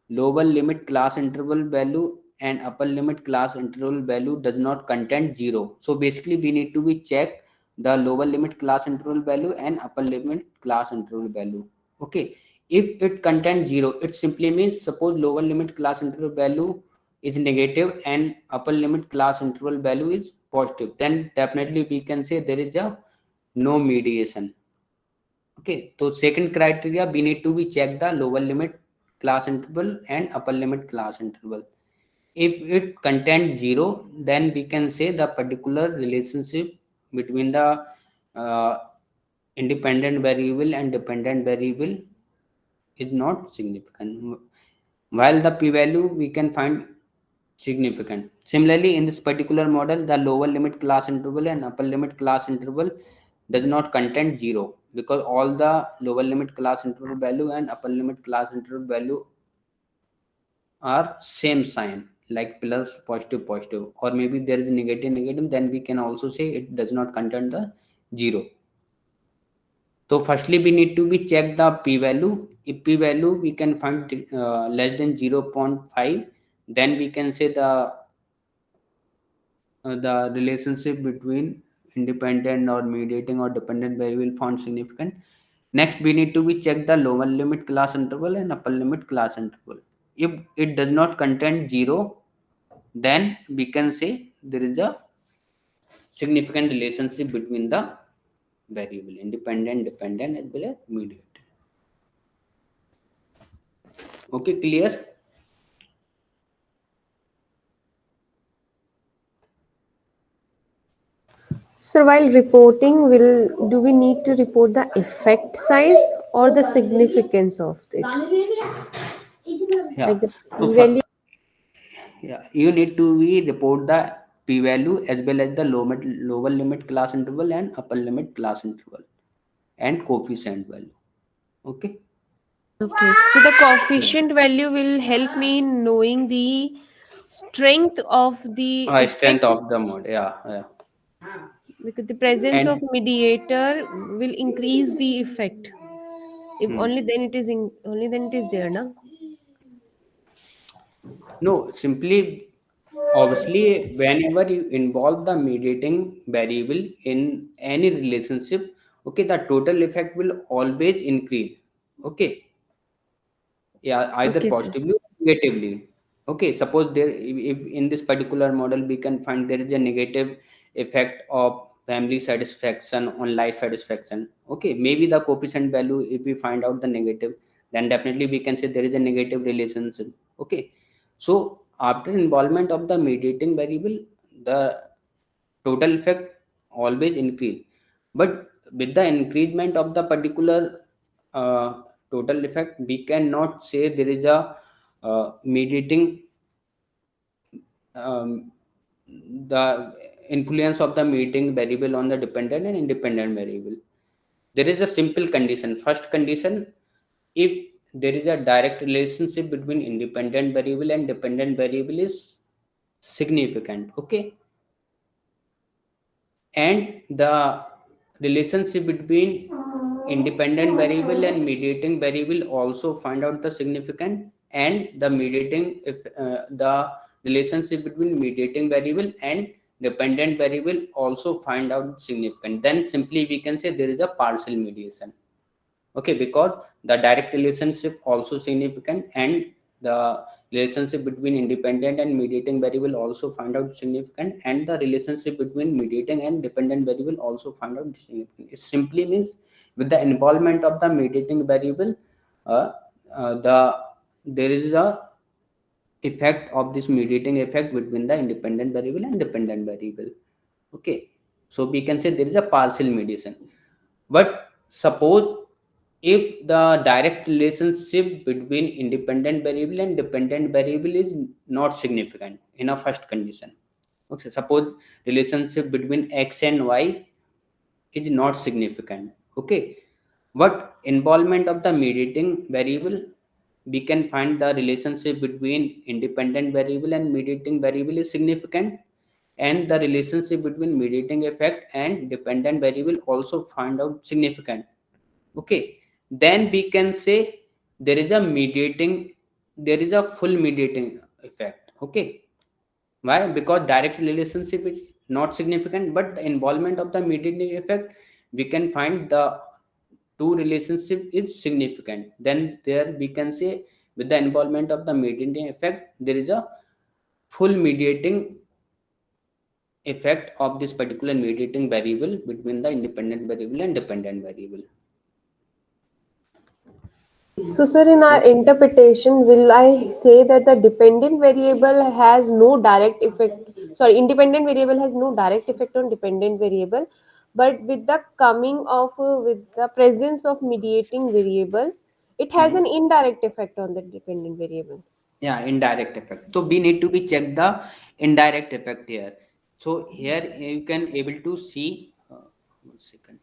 lower limit class interval value and upper limit class interval value does not contain 0. So basically we need to be check the lower limit class interval value and upper limit class interval value. Okay. If it contains 0, it simply means suppose lower limit class interval value is negative and upper limit class interval value is positive, then definitely we can say there is a no mediation. Okay, so second criteria, we need to be check the lower limit class interval and upper limit class interval. If it contains 0, then we can say the particular relationship between the uh, independent variable and dependent variable is not significant. While the p-value we can find significant. Similarly, in this particular model, the lower limit class interval and upper limit class interval does not contain 0, because all the lower limit class interval value and upper limit class interval value are same sign, like plus positive positive, or maybe there is negative negative, then we can also say it does not contain the 0. So firstly we need to be check the p value. If p value we can find less than 0.5, then we can say the relationship between independent or mediating or dependent variable found significant. Next, we need to be check the lower limit class interval and upper limit class interval. If it does not contain 0, then we can say there is a significant relationship between the variable independent, dependent as well as mediated. Okay, clear? So while reporting, will do we need to report the effect size or the significance of it? Yeah. Like the So p value. yeah, you need to be report the p value as well as the lower limit class interval and upper limit class interval and coefficient value. Okay. Okay, so the Yeah. coefficient value will help me in knowing the strength of the Strength effect, of the mode. Yeah, yeah. because the presence of And mediator will increase the effect. If hmm, only then it is only then it is there, na? no, simply. Obviously, whenever you involve the mediating variable in any relationship, okay, the total effect will always increase. Okay, yeah, either Okay, sir. positively or negatively. Okay, suppose there, if in this particular model we can find there is a negative effect of family satisfaction on life satisfaction. Okay, maybe the coefficient value, if we find out the negative, then definitely we can say there is a negative relationship. Okay, so after involvement of the mediating variable, the total effect always increase, but with the increasement of the particular uh, total effect, we cannot say there is a mediating, um, the influence of the mediating variable on the dependent and independent variable. There is a simple condition. First condition, if there is a direct relationship between independent variable and dependent variable is significant. Okay, and the relationship between independent variable and mediating variable also find out the significant, and the mediating, if the relationship between mediating variable and dependent variable also find out significant, then simply we can say there is a partial mediation. Okay, because the direct relationship also significant, and the relationship between independent and mediating variable also find out significant, and the relationship between mediating and dependent variable also find out significant. It simply means with the involvement of the mediating variable, uh, the there is a effect of this mediating effect between the independent variable and dependent variable. Okay, so we can say there is a partial mediation. But suppose if the direct relationship between independent variable and dependent variable is not significant in a first condition. Okay, suppose relationship between x and y is not significant. Okay, but involvement of the mediating variable, we can find the relationship between independent variable and mediating variable is significant, and the relationship between mediating effect and dependent variable also find out significant. Okay, then we can say there is a mediating, there is a full mediating effect. Okay, why? Because direct relationship is not significant, but the involvement of the mediating effect, we can find the two relationship is significant. Then there we can say with the involvement of the mediating effect, there is a full mediating effect of this particular mediating variable between the independent variable and dependent variable. So, sir, in our Okay. interpretation, will I say that the dependent variable has no direct effect? Sorry, independent variable has no direct effect on dependent variable, but with the coming of with the presence of mediating variable, it has an Mhm. indirect effect on the dependent variable. Yeah, indirect effect, so we need to be check the indirect effect here. So here you can able to see, 1 second,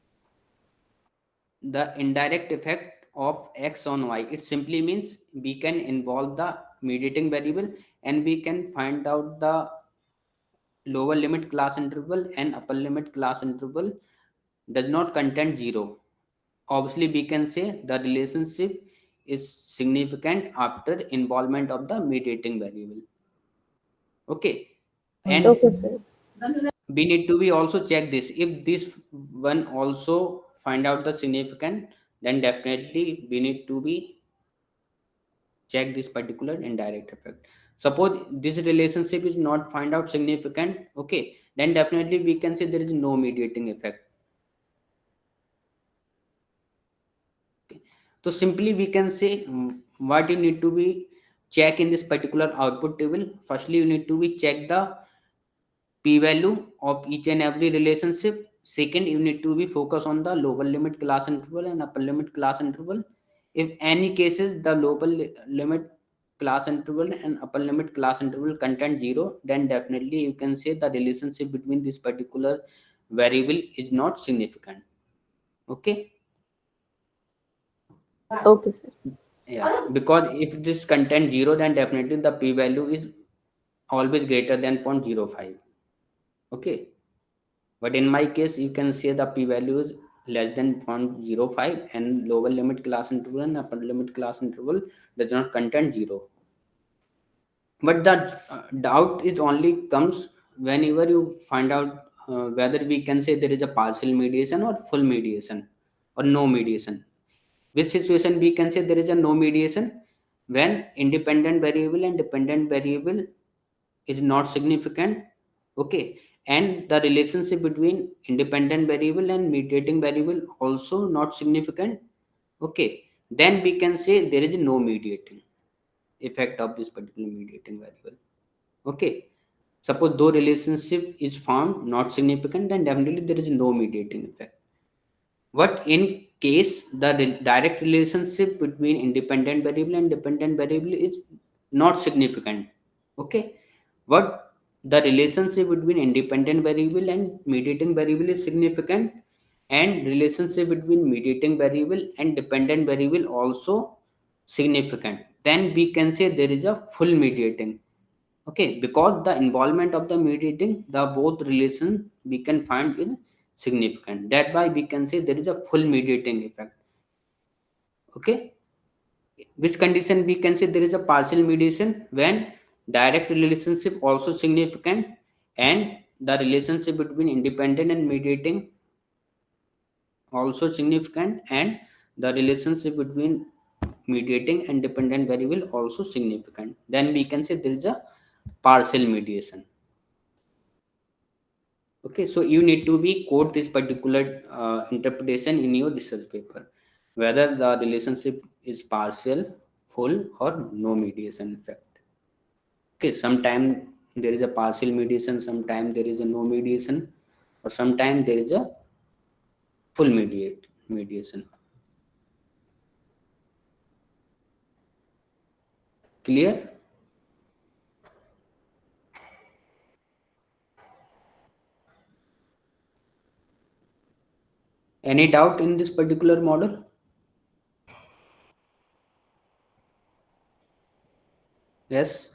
the indirect effect of x on y. It simply means we can involve the mediating variable, and we can find out the lower limit class interval and upper limit class interval does not contain 0. Obviously we can say the relationship is significant after involvement of the mediating variable. Okay, and Okay, sir. we need to be also check this, if this one also find out the significant, then definitely we need to be check this particular indirect effect. Suppose this relationship is not find out significant, okay, then definitely we can say there is no mediating effect. Okay, so simply we can say, what you need to be check in this particular output table. Firstly you need to be check the p-value of each and every relationship. Second, you need to be focus on the lower limit class interval and upper limit class interval. If any cases the limit class interval and upper limit class interval contain 0, then definitely you can say the relationship between this particular variable is not significant. Okay, Okay, sir. yeah, because if this contain 0, then definitely the p-value is always greater than 0.05. Okay, but in my case you can say the p-value is less than 0.05, and lower limit class interval and upper limit class interval does not contain 0. But the doubt is only comes whenever you find out whether we can say there is a partial mediation or full mediation or no mediation. Which situation we can say there is a no mediation? When independent variable and dependent variable is not significant, okay, and the relationship between independent variable and mediating variable also not significant, okay, then we can say there is no mediating effect of this particular mediating variable. Okay, suppose though relationship is found not significant, then definitely there is no mediating effect. What in case the direct relationship between independent variable and dependent variable is not significant? Okay, what the relationship between independent variable and mediating variable is significant, and relationship between mediating variable and dependent variable also significant, then we can say there is a full mediating. Okay, because the involvement of the mediating the both relation we can find is significant, that why we can say there is a full mediating effect. Okay, which condition we can say there is a partial mediation? When direct relationship also significant, and the relationship between independent and mediating also significant, and the relationship between mediating and dependent variable also significant, then we can say there is a partial mediation. Okay, so you need to be quote this particular interpretation in your research paper, whether the relationship is partial, full, or no mediation effect. Okay, sometime there is a partial mediation, sometime there is a no mediation, or sometime there is a full mediation. Clear? Any doubt in this particular model? Yes.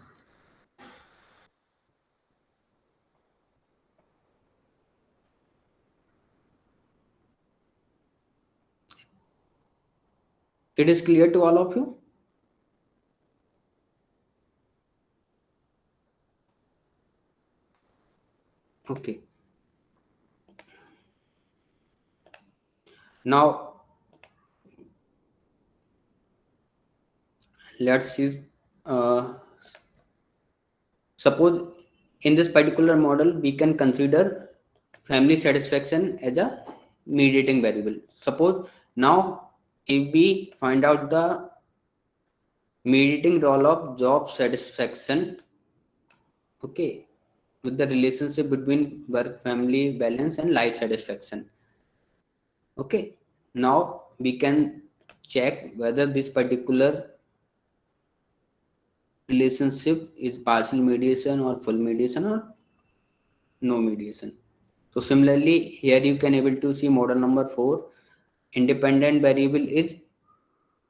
It is clear to all of you? Okay. Now let's see. Uh, Suppose in this particular model we can consider family satisfaction as a mediating variable. Suppose now if we find out the mediating role of job satisfaction, okay, with the relationship between work family balance and life satisfaction. Okay, now we can check whether this particular relationship is partial mediation or full mediation or no mediation. So similarly, here you can able to see model number 4. Independent variable is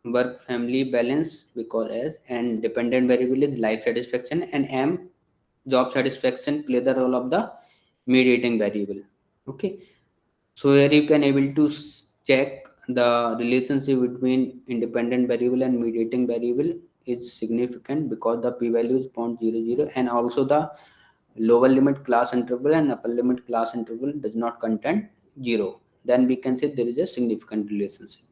work family balance because as, and dependent variable is life satisfaction, and M job satisfaction play the role of the mediating variable. Okay, so here you can able to check the relationship between independent variable and mediating variable is significant because the p-value is 0.00, and also the lower limit class interval and upper limit class interval does not contain 0, then we can say there is a significant relationship.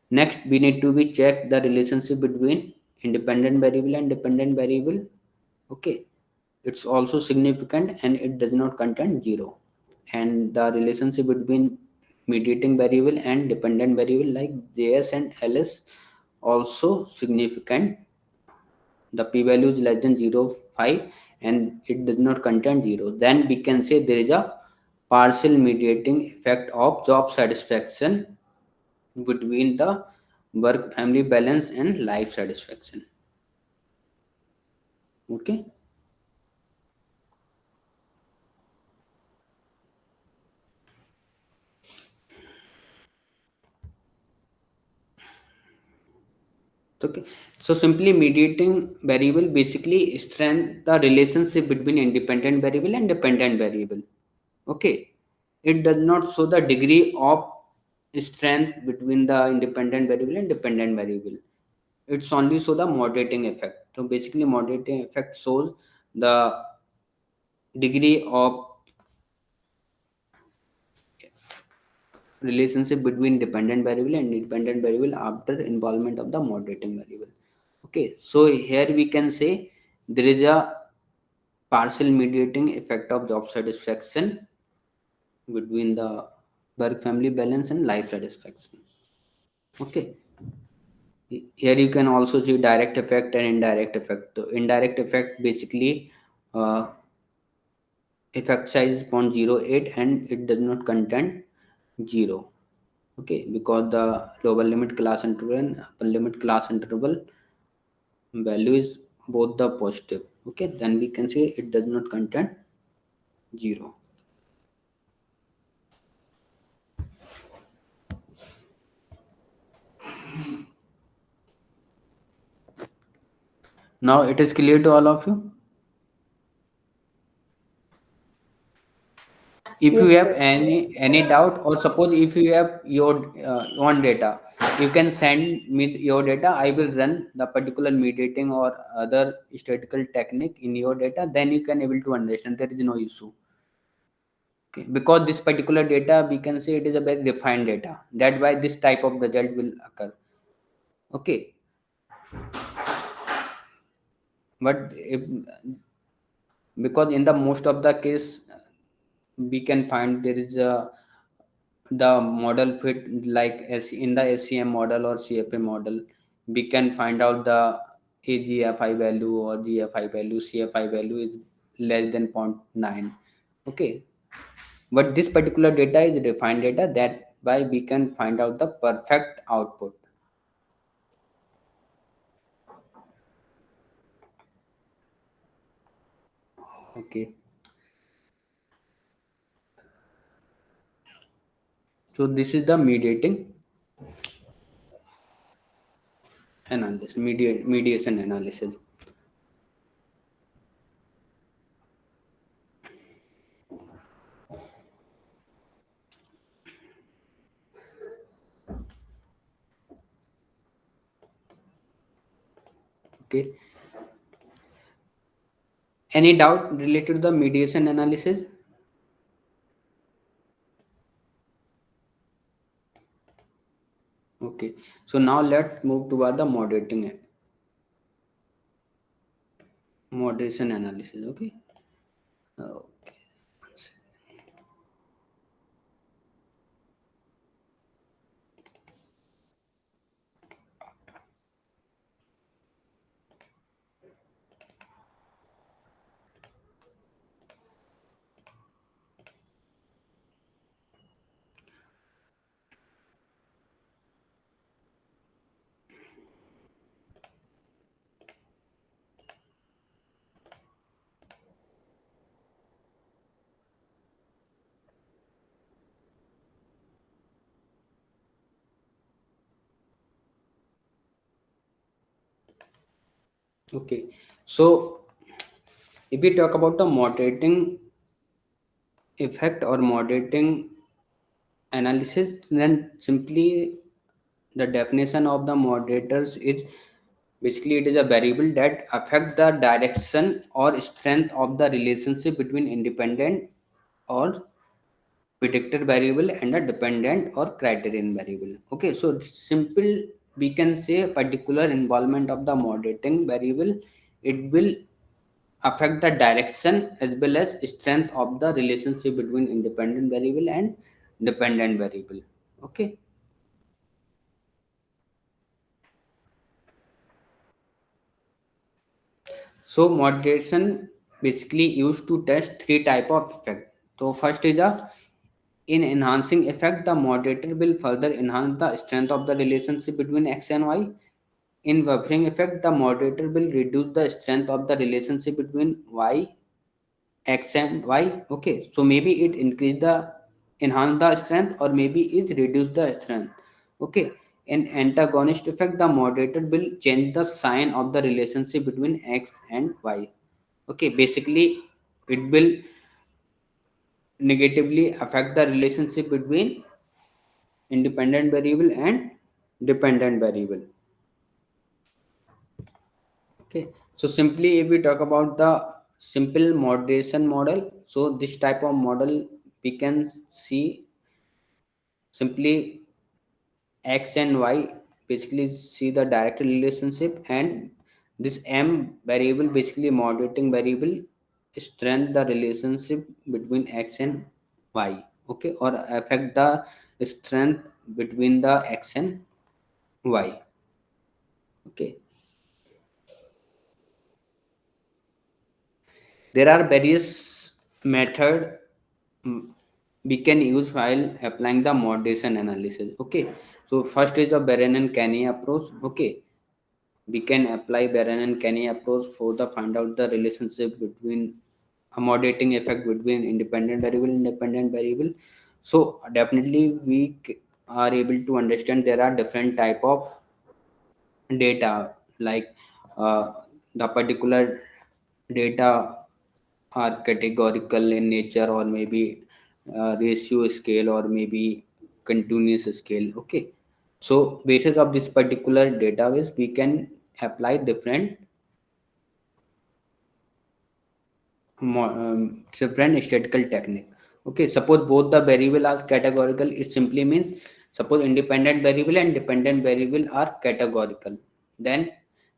Next we need to be check the relationship between independent variable and dependent variable. Okay, it's also significant and it does not contain 0, and the relationship between mediating variable and dependent variable like js and ls also significant. The p-value is less than 0.5 and it does not contain 0, then we can say there is a partial mediating effect of job satisfaction between the work family balance and life satisfaction. Okay, okay, so simply mediating variable basically strengthen the relationship between independent variable and dependent variable. Okay, it does not show the degree of strength between the independent variable and dependent variable, it's only show the moderating effect. So basically moderating effect shows the degree of relationship between dependent variable and independent variable after involvement of the moderating variable. Okay, so here we can say there is a partial mediating effect of job satisfaction between the work family balance and life satisfaction. Okay, here you can also see direct effect and indirect effect. So indirect effect basically uh, effect size is 0.08 and it does not contain 0. Okay, because the lower limit class interval and upper limit class interval value is both the positive. Okay, then we can say it does not contain 0. Now it is clear to all of you. If you Yes, have sir. any doubt, or suppose if you have your own data, you can send me your data. I will run the particular mediating or other statistical technique in your data, then you can able to understand. There is no issue. Okay, because this particular data we can say it is a very refined data, that why this type of result will occur. Okay, but if, because in the most of the case we can find there is a the model fit, like as in the SCM model or CFA model, we can find out the AGFI value or GFI value. CFI value is less than zero point 0.9. Okay, but this particular data is refined data, that why we can find out the perfect output. Okay, so this is the mediation analysis. Okay, any doubt related to the mediation analysis? Okay, so now let's move toward the moderation analysis. Okay. Uh, okay, so if we talk about the moderating effect or moderating analysis, then simply the definition of the moderators is basically it is a variable that affect the direction or strength of the relationship between independent or predictor variable and a dependent or criterion variable. Okay, so it's simple, we can say particular involvement of the moderating variable, it will affect the direction as well as strength of the relationship between independent variable and dependent variable. Okay, so moderation basically used to test three type of effect. So first is a in enhancing effect, the moderator will further enhance the strength of the relationship between x and y. In buffering effect, the moderator will reduce the strength of the relationship between y, x and y. Okay, so maybe it increase the enhance the strength or maybe it reduce the strength. Okay, in antagonist effect, the moderator will change the sign of the relationship between x and y. Okay, basically it will negatively affect the relationship between independent variable and dependent variable. Okay, So simply if we talk about the simple moderation model, so this type of model we can see simply x and y, basically see the direct relationship, and this m variable, basically moderating variable, strengthen the relationship between x and y, okay, or affect the strength between the x and y, okay. There are various method mm, we can use while applying the moderation analysis, okay. So first is a Baran and Canny approach, okay. We can apply Baran and Canny approach for the find out the relationship between a moderating effect between independent variable. So definitely we are able to understand there are different type of data, like uh, the particular data are categorical in nature, or maybe ratio scale, or maybe continuous scale, okay. So basis of this particular database we can apply different different statistical technique, okay. Suppose both the variable are categorical, it simply means suppose independent variable and dependent variable are categorical, then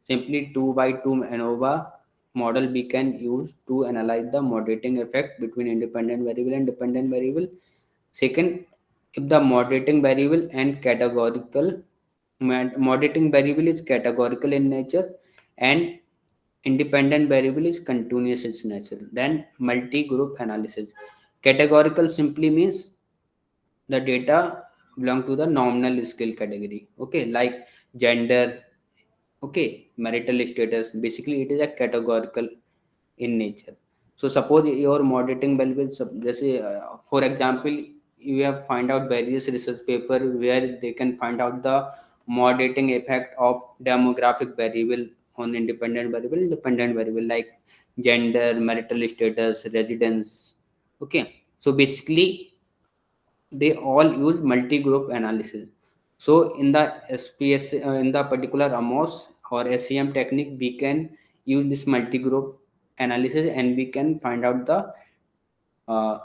simply 2 by 2 ANOVA model we can use to analyze the moderating effect between independent variable and dependent variable. Second, if the moderating variable and categorical moderating variable is categorical in nature and independent variable is continuous in nature, then multi-group analysis. Categorical simply means the data belong to the nominal skill category, okay, like gender, okay, marital status, basically it is a categorical in nature. So suppose your moderating value is just for example, you have find out various research paper where they can find out the moderating effect of demographic variable on independent variable like gender, marital status, residence, okay. So basically they all use multi-group analysis. So in the SPS, in the particular AMOS or SEM technique, we can use this multi-group analysis and we can find out the uh,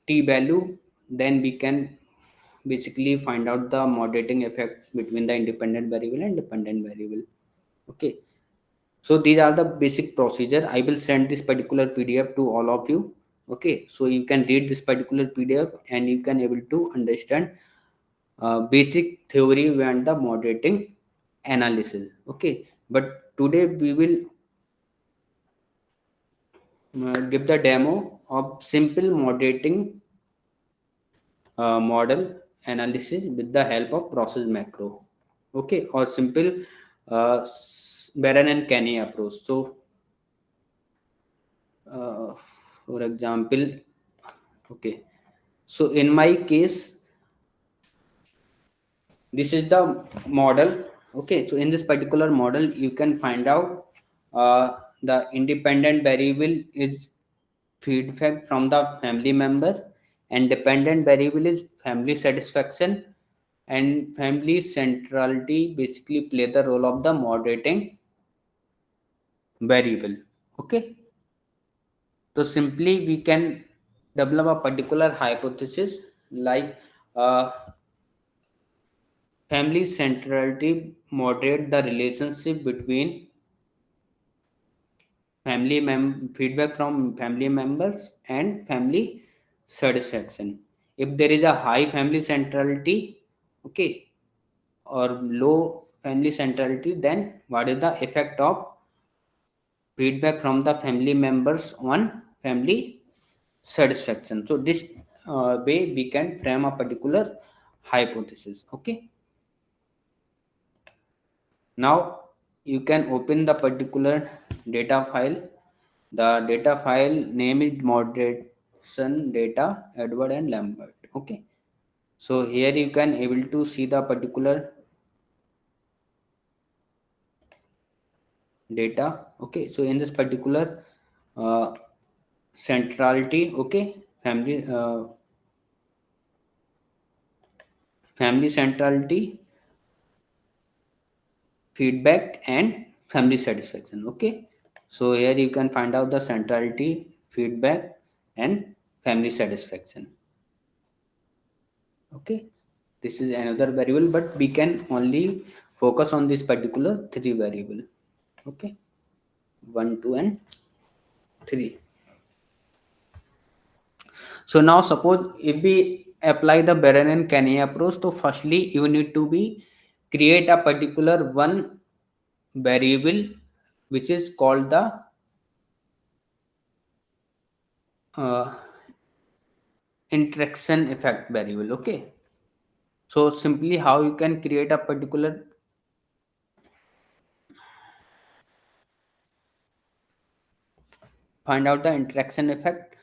t value. Then we can basically find out the moderating effect between the independent variable and dependent variable. Okay. So these are the basic procedure. I will send this particular PDF to all of you. Okay. So you can read this particular PDF and you can able to understand basic theory and the moderating analysis, okay. But today we will give the demo of simple moderating model analysis with the help of process macro, okay, or simple Baran and Canny approach. So uh, for example, okay, so in my case this is the model, okay. So in this particular model you can find out the independent variable is feedback from the family member, and dependent variable is family satisfaction, and family centrality basically play the role of the moderating variable, okay. So simply we can develop a particular hypothesis like uh, family centrality moderate the relationship between feedback from family members and family satisfaction. If there is a high family centrality, okay, or low family centrality, then what is the effect of feedback from the family members on family satisfaction? So this way we can frame a particular hypothesis, okay. Now you can open the particular data file. The data file name is moderation data Edward and Lambert. Okay. So here you can able to see the particular data. Okay. So in this particular uh, centrality, okay, family centrality, feedback, and family satisfaction. Okay. So here you can find out the centrality, feedback, and family satisfaction. Okay, this is another variable, but we can only focus on this particular three variable. Okay, 1, 2, and 3. So now suppose if we apply the Baron and Canny approach, so firstly you need to be create a particular one variable which is called the uh, interaction effect variable. Okay, so simply how you can create a particular find out the interaction effect.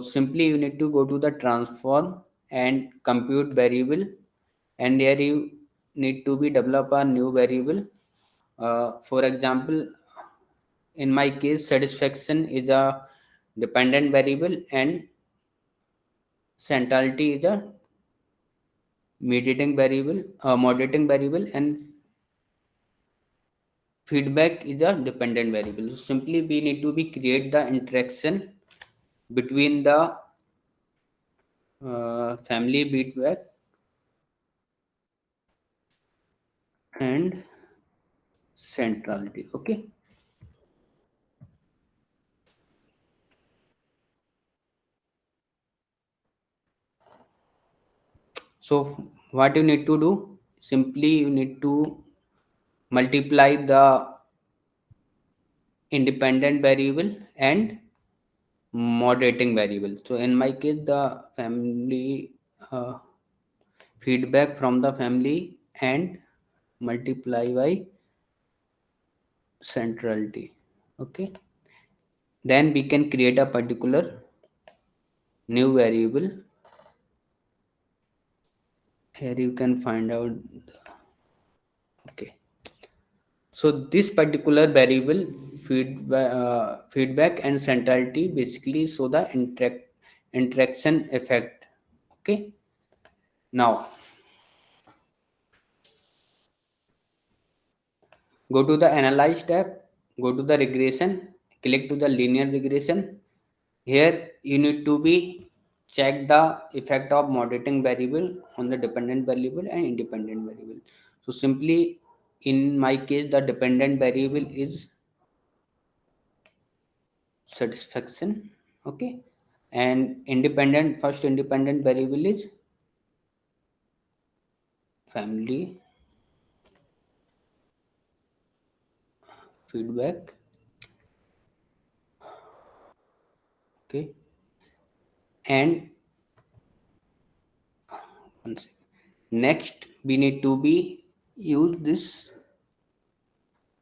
Simply you need to go to the transform and compute variable, and here you need to be develop a new variable. For example, in my case satisfaction is a dependent variable and centrality is a moderating variable, and feedback is a dependent variable. So simply we need to be create the interaction between the family feedback and centrality. Okay, so what you need to do, simply you need to multiply the independent variable and moderating variable. So in my case the family uh, feedback from the family and multiply by centrality. Okay, then we can create a particular new variable. Here you can find out. Okay, so this particular variable feedback and centrality basically show the interaction effect. Okay, now go to the analyze tab, go to the regression, click to the linear regression. Here you need to be check the effect of moderating variable on the dependent variable and independent variable. So simply in my case the dependent variable is satisfaction. Okay, and first independent variable is family feedback. Okay, and one second. Next we need to be use this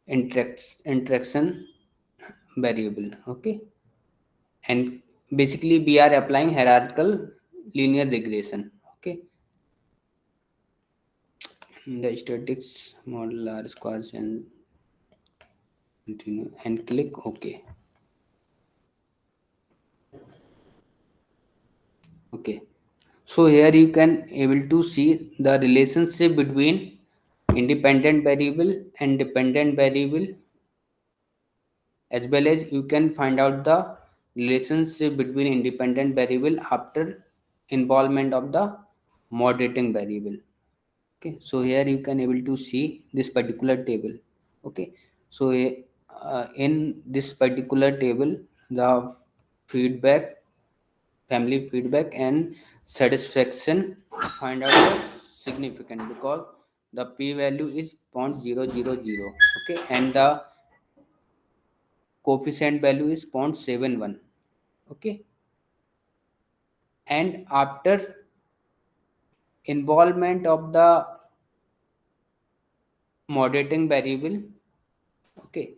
interaction variable. Okay, and basically we are applying hierarchical linear regression. Okay, the statics model are squares and continue and click OK. Okay, so here you can able to see the relationship between independent variable and dependent variable, as well as you can find out the relationship between independent variable after involvement of the moderating variable. Okay, so here you can able to see this particular table. Okay, so in this particular table the feedback family feedback and satisfaction find out the significant because the p value is 0.000. Okay, and the coefficient value is 0.71. Okay, and after involvement of the moderating variable, okay,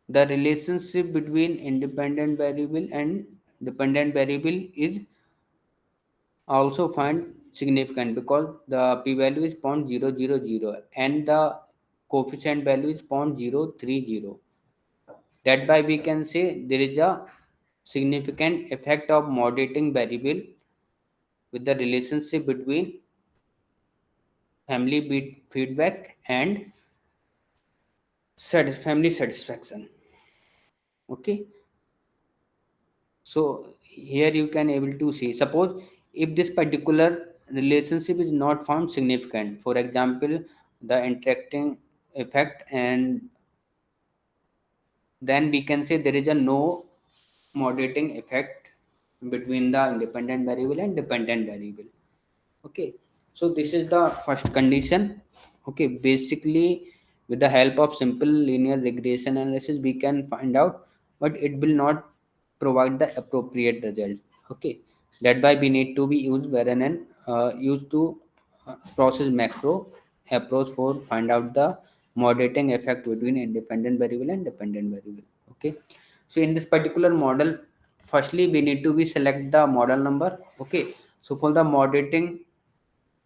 the relationship between independent variable and dependent variable is also find significant because the p value is 0.000 and the coefficient value is 0.030. That by we can say there is a significant effect of moderating variable with the relationship between family feedback and family satisfaction. Okay, so here you can able to see, suppose if this particular relationship is not found significant, for example the interacting effect, and then we can say there is a no moderating effect between the independent variable and dependent variable. Okay, so this is the first condition. Okay, basically with the help of simple linear regression analysis we can find out, but it will not provide the appropriate result. Okay, that why we need to be used variant used to process macro approach for find out the moderating effect between independent variable and dependent variable. Okay, so in this particular model, firstly we need to be select the model number. Okay, so for the moderating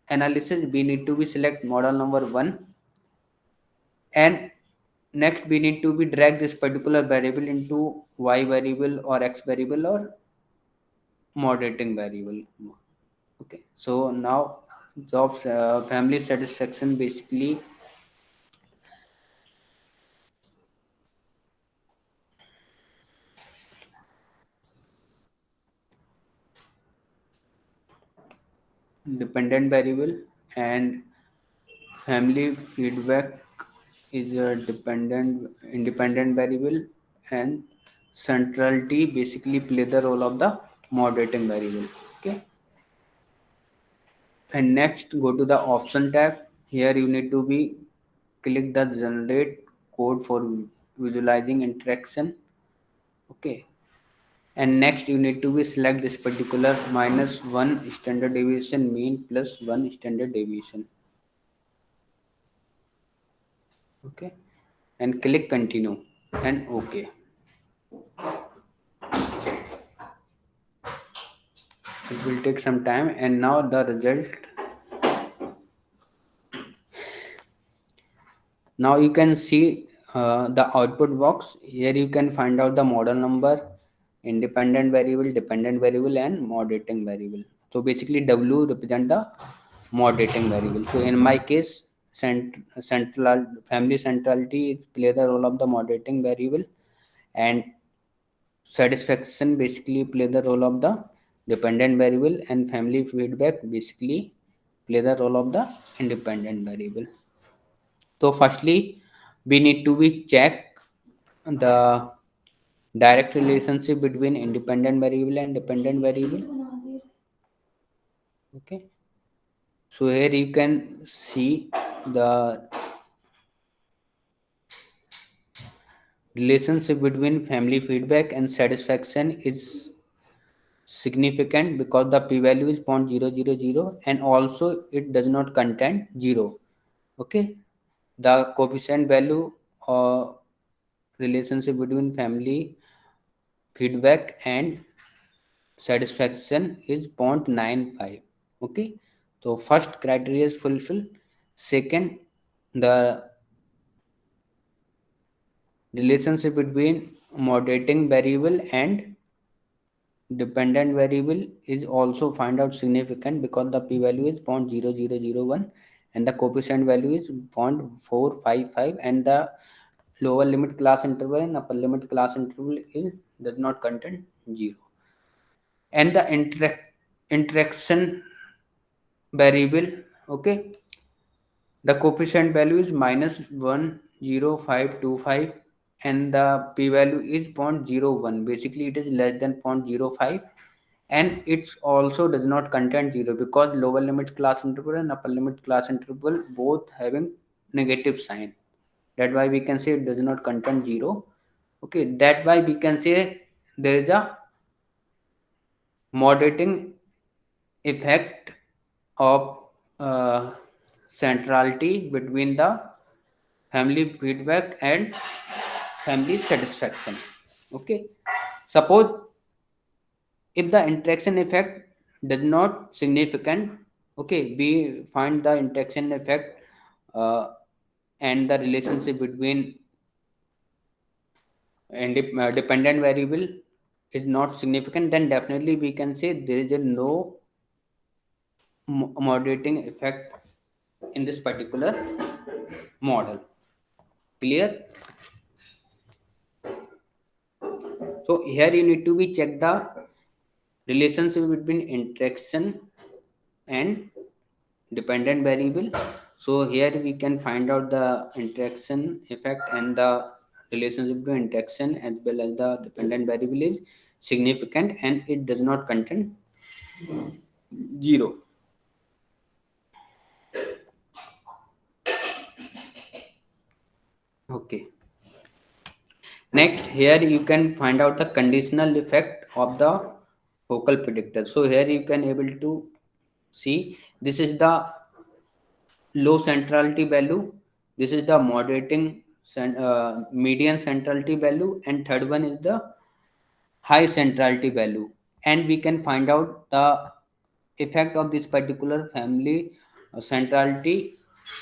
analysis we need to be select model number 1, and next we need to be drag this particular variable into y variable or x variable or moderating variable. Okay, so now jobs family satisfaction basically dependent variable, and family feedback is a dependent independent variable, and centrality basically play the role of the moderating variable. Okay, and next go to the option tab. Here you need to be click the generate code for visualizing interaction. Okay, and next you need to be select this particular -1 standard deviation mean plus 1 standard deviation. Okay, and click continue and okay. It will take some time, and now the result. Now you can see the output box. Here you can find out the model number, independent variable, dependent variable, and moderating variable. So basically W represent the moderating variable. So in my case, central family centrality play the role of the moderating variable, and satisfaction basically play the role of the dependent variable, and family feedback basically play the role of the independent variable. So firstly, we need to be check the direct relationship between independent variable and dependent variable. Okay, so here you can see the relationship between family feedback and satisfaction is significant because the p-value is 0.000, and also it does not contain 0. Okay, the coefficient value or relationship between family feedback and satisfaction is 0.95. Okay, so first criteria is fulfilled. Second, the relationship between moderating variable and dependent variable is also find out significant because the p-value is 0.0001, and the coefficient value is 0.455, and the lower limit class interval and upper limit class interval is does not contain 0, and the interaction variable. Okay, the coefficient value is -10525, and the p value is 0.01. Basically it is less than 0.05, and it also does not contain 0 because lower limit class interval and upper limit class interval both having negative sign. That why we can say it does not contain 0. Okay, that why we can say there is a moderating effect of uh, centrality between the family feedback and family satisfaction. Okay, suppose if the interaction effect does not significant, okay, we find the interaction effect uh, and the relationship between dependent variable is not significant, then definitely we can say there is a no moderating effect in this particular model. Clear? So here you need to be check the relationship between interaction and dependent variable. So here we can find out the interaction effect, and the relationship between interaction as well as the dependent variable is significant and it does not contain zero. Okay. Next, here you can find out the conditional effect of the focal predictor. So here you can able to see this is the low centrality value, this is the median centrality value, and third one is the high centrality value. And we can find out the effect of this particular family centrality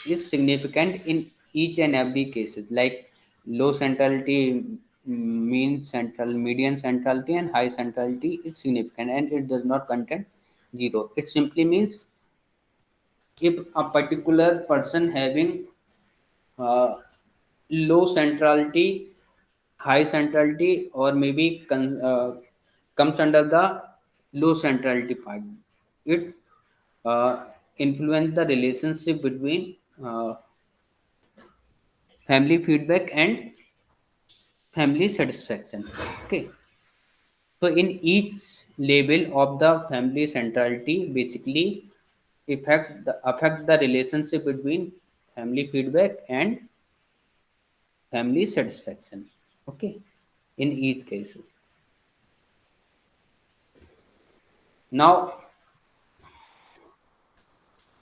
is significant in each and every cases, like low centrality, mean central, median centrality, and high centrality is significant and it does not contain zero. It simply means if a particular person having uh, low centrality, high centrality, or maybe comes under the low centrality part, it uh, influence the relationship between family feedback and family satisfaction. Okay, so in each level of the family centrality basically affect the relationship between family feedback and family satisfaction. Okay, in each case. Now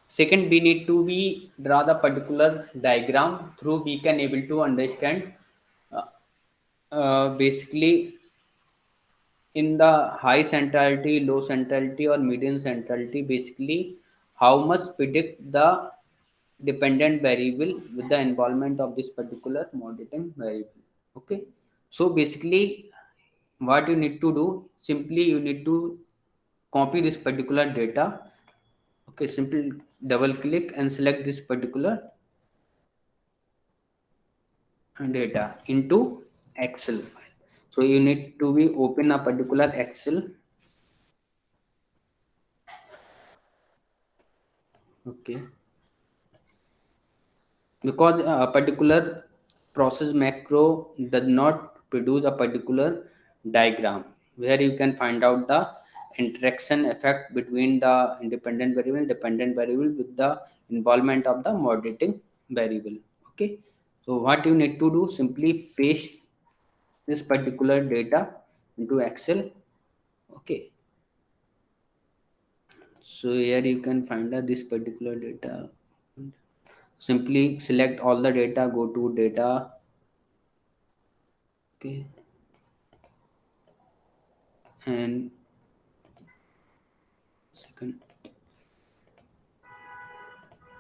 second, we need to be draw the particular diagram through we can able to understand uh, basically in the high centrality, low centrality, or median centrality, basically how much predict the dependent variable with the involvement of this particular moderating variable. Okay, so basically what you need to do, simply you need to copy this particular data. Okay, simply double click and select this particular data into Excel file. So you need to be open a particular Excel. Okay, because a particular process macro does not produce a particular diagram where you can find out the interaction effect between the independent variable and dependent variable with the involvement of the moderating variable. Okay, so what you need to do, simply paste this particular data into Excel. Okay, so here you can find out this particular data. Simply select all the data, go to data. Okay, and second,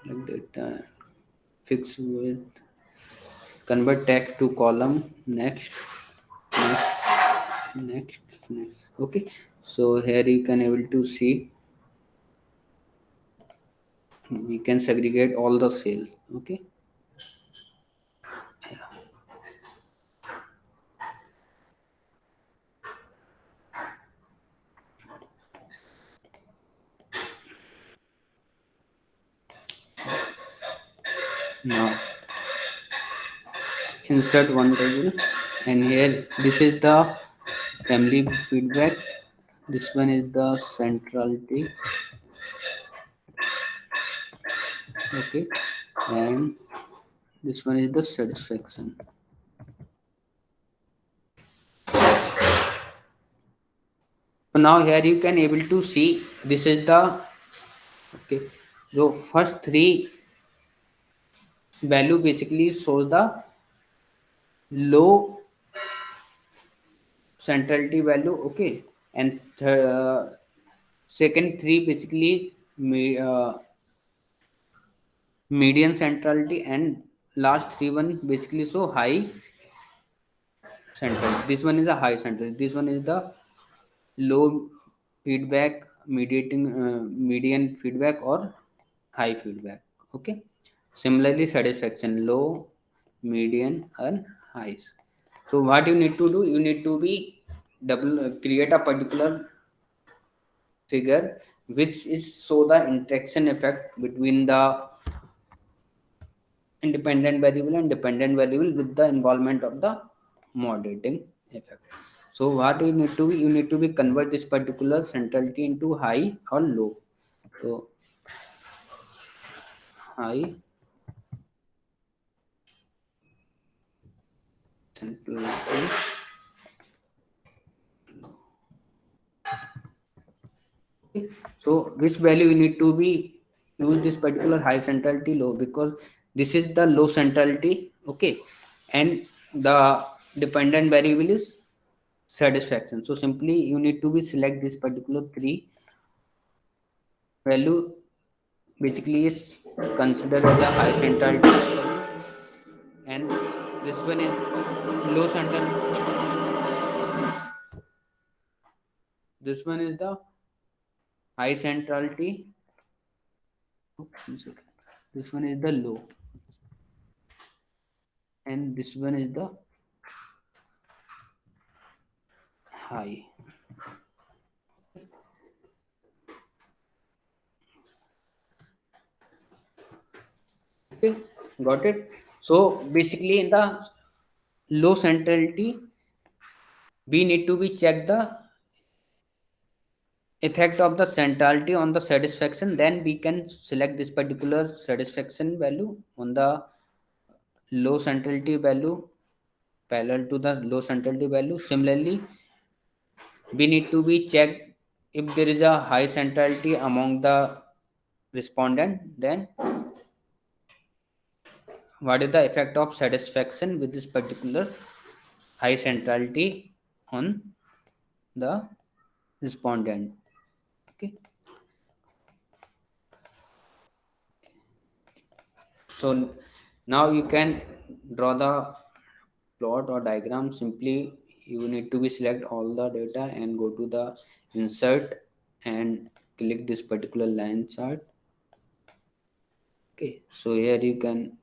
like data, fix with, convert text to column. Next, next. Okay, so here you can able to see we can segregate all the cells. Okay, now insert one table, and here this is the family feedback, this one is the centrality. Okay, and this one is the satisfaction. So now here you can able to see this is the, okay, so first three value basically shows the low centrality value. Okay, and second three basically median centrality, and last three one basically so high central. This one is a high central, this one is the low feedback, median feedback, or high feedback. Okay, similarly satisfaction low, median, and highs. So what you need to do, you need to be create a particular figure which is show the interaction effect between the independent variable and dependent variable with the involvement of the moderating effect. So what you need to be, you need to be convert this particular centrality into high or low. So high centrality. Okay. So which value you need to be use this particular high centrality low, because this is the low centrality. Okay, and the dependent variable is satisfaction. So simply you need to be select this particular three value, basically is considered as a high centrality and this one is low centrality. This one is the high centrality. Oh, this one is the low and this one is the high. Okay, got it. So basically in the low centrality we need to be check the effect of the centrality on the satisfaction, then we can select this particular satisfaction value on the low centrality value parallel to the low centrality value. Similarly, we need to be checked if there is a high centrality among the respondent, then what is the effect of satisfaction with this particular high centrality on the respondent. Okay, so now you can draw the plot or diagram. Simply you need to be select all the data and go to the insert and click this particular line chart. Okay, so here you can,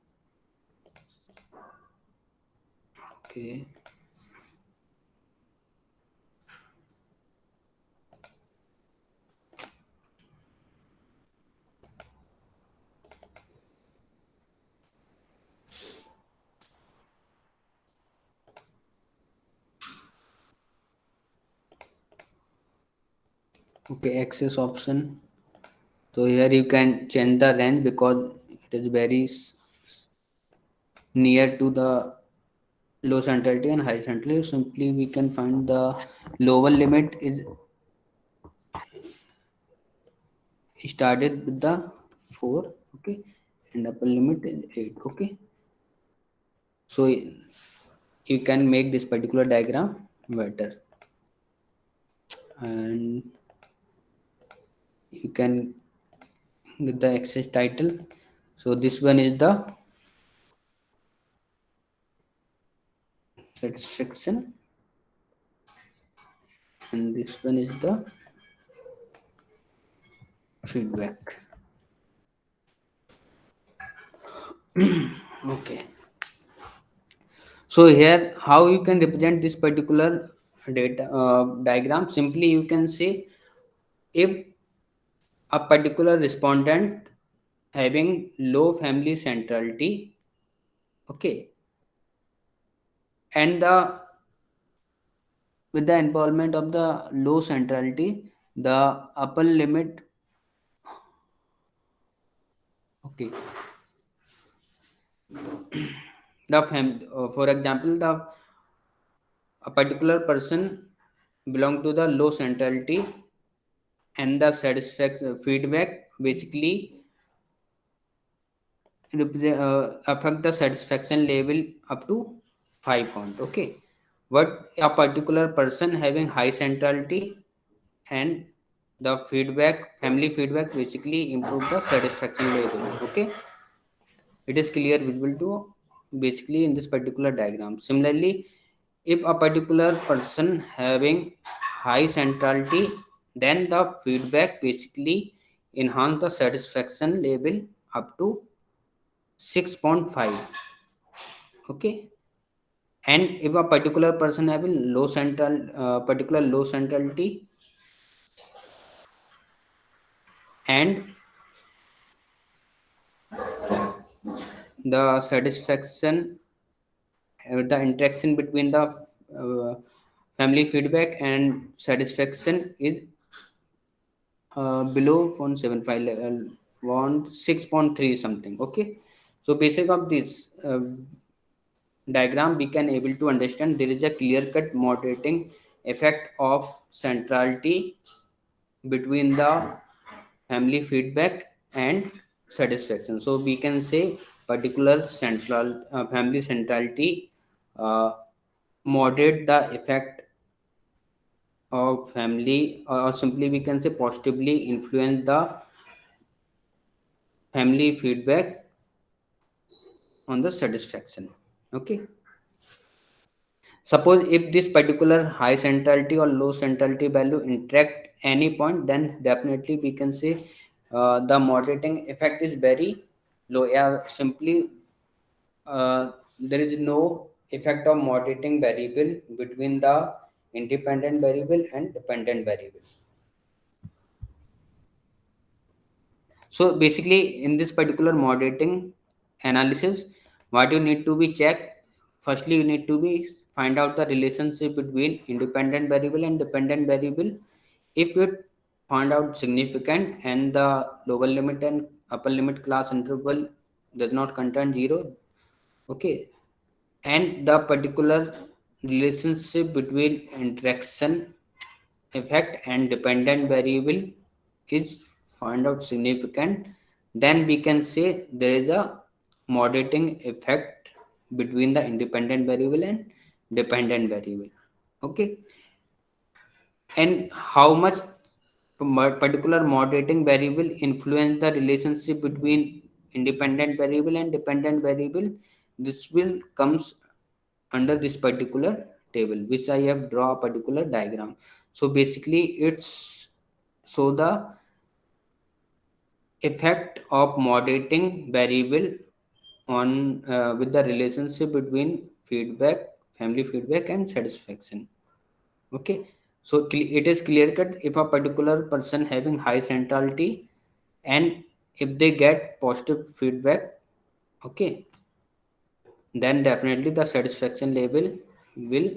okay, okay, access option. So here you can change the range because it is very near to the low centrality and high centrality. Simply we can find the lower limit is started with the 4, okay, and upper limit is 8. Okay, so you can make this particular diagram better and you can get the access title. So this one is the satisfaction and this one is the feedback. Okay, so here how you can represent this particular data diagram. Simply you can say if a particular respondent having low family centrality, okay, and the with the involvement of the low centrality, the upper limit, okay, for example, the a particular person belong to the low centrality and the satisfaction feedback basically affect the satisfaction level up to 5 point. Okay, but a particular person having high centrality and the feedback family feedback basically improve the satisfaction level. Okay, it is clear visible to basically in this particular diagram. Similarly, if a particular person having high centrality, then the feedback basically enhance the satisfaction level up to 6.5. Okay, and if a particular person having low central particular low centrality and the satisfaction, the interaction between the family feedback and satisfaction is below 0.75 level, 6.3 something. Okay, so basic of this diagram we can able to understand there is a clear cut moderating effect of centrality between the family feedback and satisfaction. So we can say particular central family centrality uh, moderate the effect of family, or simply we can say positively influence the family feedback on the satisfaction. Okay, suppose if this particular high centrality or low centrality value interact any point, then definitely we can say the moderating effect is very low. Yeah, simply uh, there is no effect of moderating variable between the independent variable and dependent variable. So basically, in this particular moderating analysis, what you need to be check, firstly you need to be find out the relationship between independent variable and dependent variable. If it found out significant and the lower limit and upper limit class interval does not contain zero, okay, and the particular relationship between interaction effect and dependent variable is found out significant, then we can say there is a moderating effect between the independent variable and dependent variable. Okay, and how much particular moderating variable influence the relationship between independent variable and dependent variable, this will comes under this particular table which I have draw a particular diagram. So basically it's so the effect of moderating variable on with the relationship between feedback, family feedback and satisfaction. Okay, so it is clear cut if a particular person having high centrality and if they get positive feedback, okay, then definitely the satisfaction level will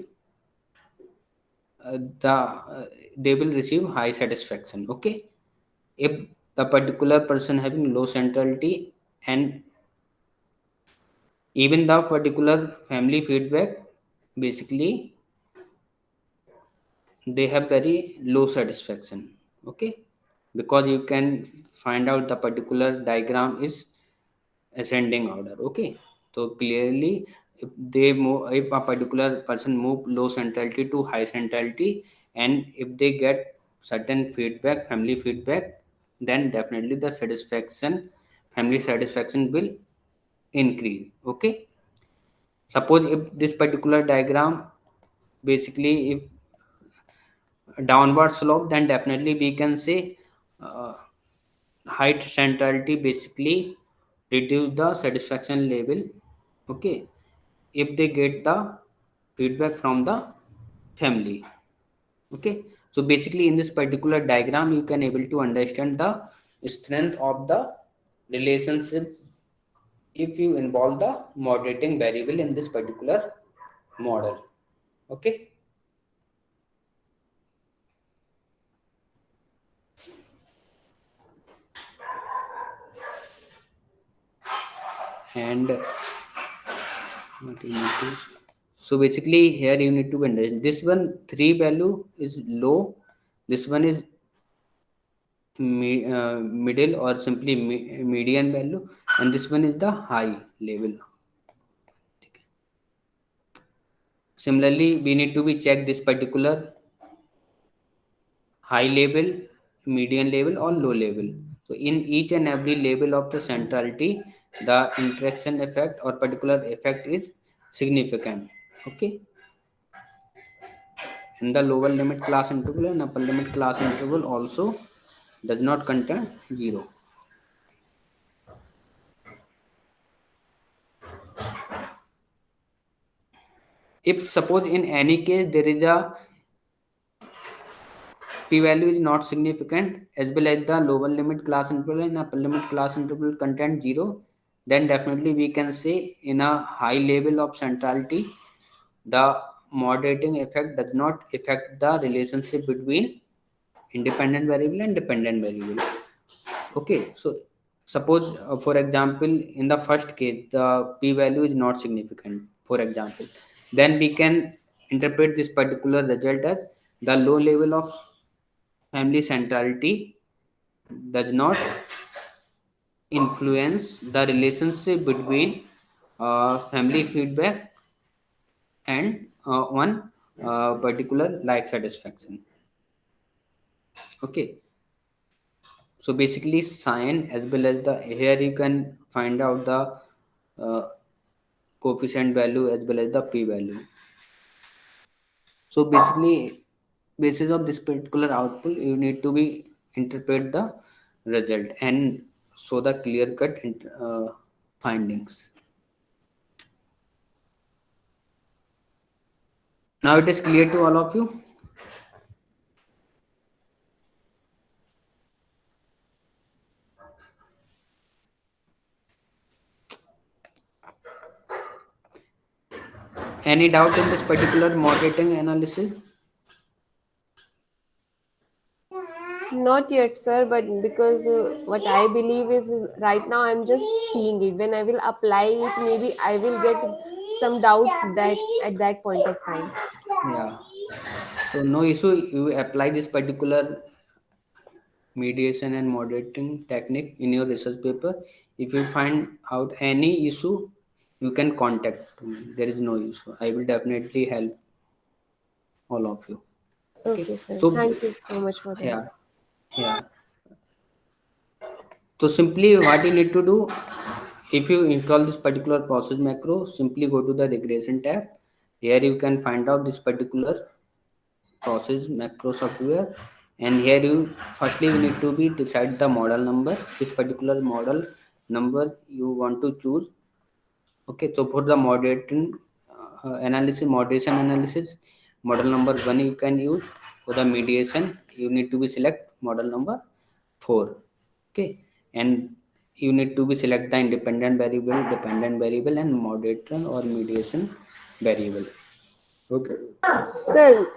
they will receive high satisfaction. Okay, if the particular person having low centrality and even the particular family feedback, basically they have very low satisfaction. Okay, because you can find out the particular diagram is ascending order. Okay, so clearly if they move, if a particular person move low centrality to high centrality and if they get certain feedback, family feedback, then definitely the satisfaction, family satisfaction will increase. Okay, suppose if this particular diagram basically if downward slope, then definitely we can say uh, height centrality basically reduce the satisfaction level. Okay, if they get the feedback from the family. Okay, so basically in this particular diagram you can able to understand the strength of the relationship if you involve the moderating variable in this particular model. Okay, and what you need to, so basically here you need to understand this one 3 value is low, this one is middle or simply median value, and this one is the high level. Similarly we need to be check this particular high level, median level or low level. So in each and every level of the centrality the interaction effect or particular effect is significant. Okay, and the lower limit class interval and upper limit class interval also does not contain zero. if suppose in any case there is a p-value is not significant as well as the lower limit class interval and upper limit class interval content 0, then definitely we can say in a high level of centrality the moderating effect does not affect the relationship between independent variable and dependent variable. Okay, so suppose for example in the first case the p-value is not significant, for example, then we can interpret this particular result as the low level of family centrality does not influence the relationship between family feedback and one particular life satisfaction. Okay, so basically sign as well as the here you can find out the uh, coefficient value as well as the p value. So basically basis of this particular output you need to be interpret the result and show the clear cut findings. Now it is clear to all of you. Any doubt in this particular moderating analysis? Not yet, sir, but because what I believe is right now I'm just seeing it. When I will apply it, maybe I will get some doubts that at that point of time. Yeah. So no issue. You apply this particular mediation and moderating technique in your research paper. If you find out any issue, you can contact me. There is no issue. I will definitely help all of you. Okay. Okay, sir. So Thank you so much for that. yeah, yeah. So simply what you need to do, if you install this particular process macro, simply go to the regression tab. Here you can find out this particular process macro software, and here you firstly you need to be decide the model number, this particular model number you want to choose. Okay, so for the moderating analysis, moderation analysis, model number 1 you can use. For the mediation you need to be select model number 4. Okay, and you need to be select the independent variable, dependent variable, and moderator or mediation variable. Okay. Sir,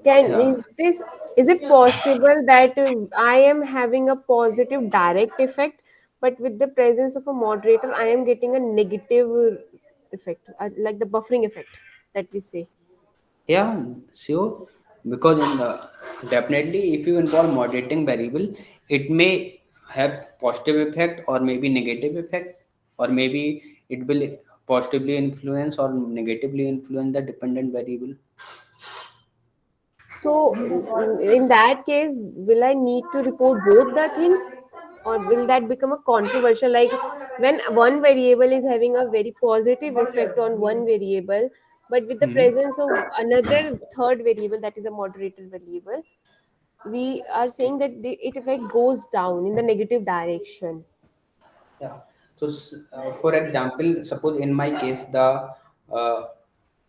can Yeah. is it possible that I am having a positive direct effect, but with the presence of a moderator, I am getting a negative effect, like the buffering effect that we say. Yeah, sure. Because in the, definitely, if you involve moderating variable, it may have positive effect or maybe negative effect, or maybe it will positively influence or negatively influence the dependent variable. So, in that case, will I need to report both the things, or will that become a controversial? Like when one variable is having a very positive effect on one variable, but with the Hmm. presence of another third variable that is a moderator variable, we are saying that the it effect goes down in the negative direction. Yeah. So, for example, suppose in my case, the uh,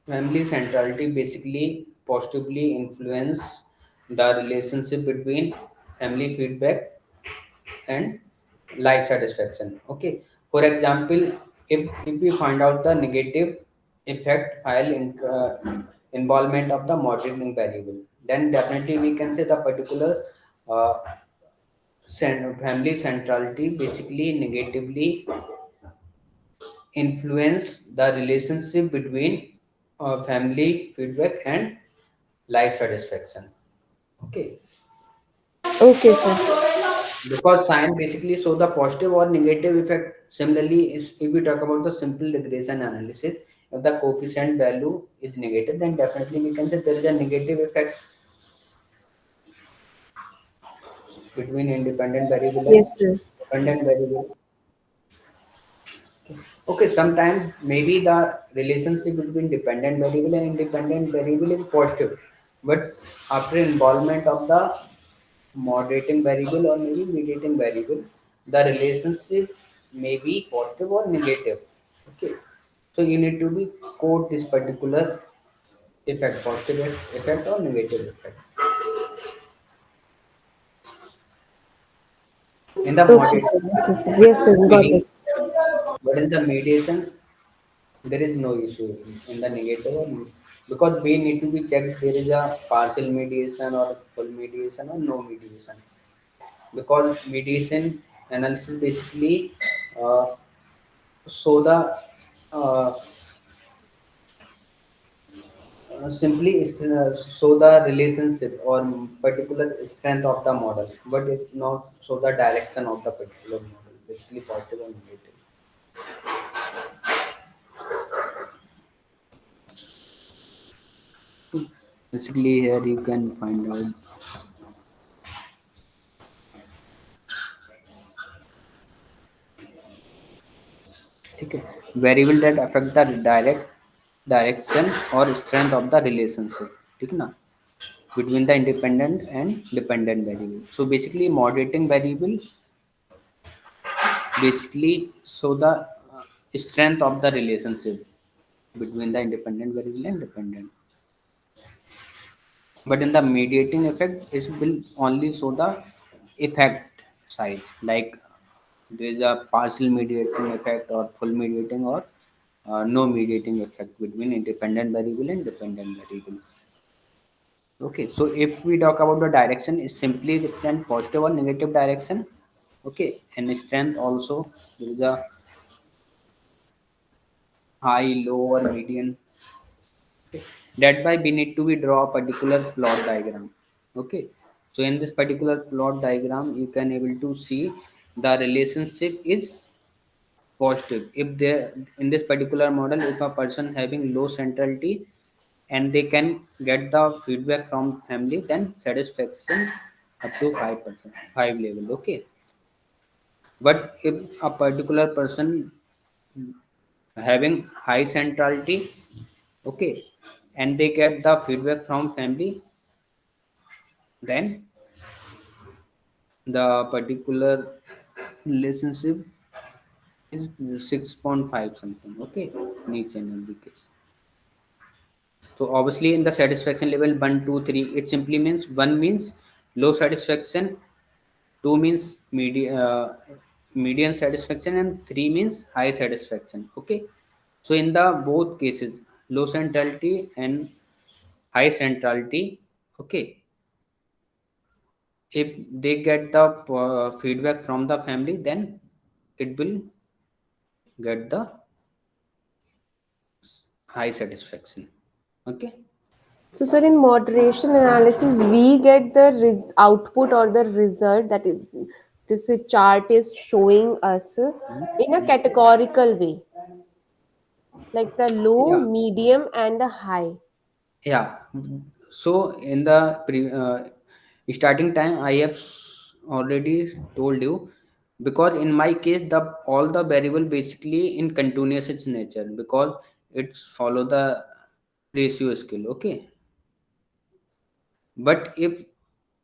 family centrality basically positively influence the relationship between family feedback and life satisfaction. Okay, for example, if we find out the negative effect file involvement of the moderating variable, then definitely we can say the particular uh, family centrality basically negatively influence the relationship between family feedback and life satisfaction. Okay, Okay, sir. because science basically show the positive or negative effect. Similarly, if we talk about the simple regression analysis, if the coefficient value is negative, then definitely we can say there is a negative effect between independent variable and Yes, sir. dependent variable. Okay, sometimes maybe the relationship between dependent variable and independent variable is positive, but after involvement of the moderating variable or maybe mediating variable, the relationship may be positive or negative. Okay, so you need to be code this particular effect, positive effect or negative effect. In the Okay, moderate sir. Okay, sir. Yes, sir. Got meaning, it. but in the mediation, there is no issue in the negative because we need to be checked there is a partial mediation or full mediation or no mediation. Because mediation analysis basically uh, show the uh, simply show the relationship or particular strength of the model, but it's not show the direction of the particular model, basically positive or negative. Basically here you can find out. Okay. Variable that affect the direct direction or strength of the relationship, ठीक ना, between the independent and dependent variable. So basically moderating variable basically show the strength of the relationship between the independent variable and dependent. But in the mediating effect, it will only show the effect size, like there is a partial mediating effect or full mediating or no mediating effect between independent variable and dependent variable. Okay, so if we talk about the direction, it simply represent positive or negative direction. Okay, and strength also there is a high, low, or median. Okay. That why we need to be draw a particular plot diagram. Okay, so in this particular plot diagram, you can able to see the relationship is positive. If there in this particular model, if a person having low centrality and they can get the feedback from family, then satisfaction up to 5%, 5 level. Okay, but if a particular person having high centrality, okay, and they get the feedback from family, then the particular relationship is 6.5 something, okay, in each and every case. So obviously in the satisfaction level 1, 2, 3, it simply means 1 means low satisfaction, 2 means median satisfaction, and 3 means high satisfaction. Okay, so in the both cases, low centrality and high centrality, okay, if they get the feedback from the family, then it will get the high satisfaction. Okay. So, sir, in moderation analysis, we get the output or the result that this chart is showing us in a categorical way, like the low, Yeah. medium, and the high. Yeah. So in the starting time, I have already told you, because in my case, the all the variable basically in continuous its nature, because it's follow the ratio scale. Okay. But if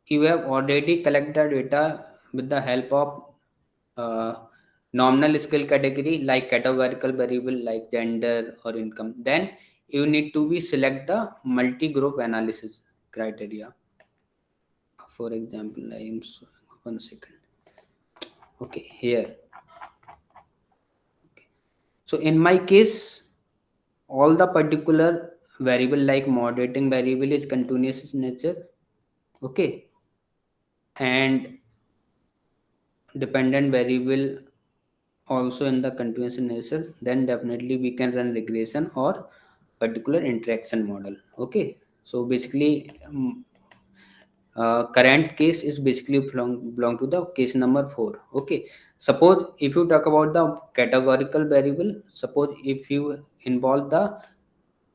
you have already collected data with the help of uh, nominal scale category like categorical variable like gender or income, then you need to be select the multi-group analysis criteria. For example, I am 1 second. Okay, here. So in my case, all the particular variable like moderating variable is continuous in nature. Okay, and dependent variable also in the continuous in nature, then definitely we can run regression or particular interaction model. Okay, so basically current case is basically belong to the case number 4. Okay, suppose if you talk about the categorical variable, suppose if you involve the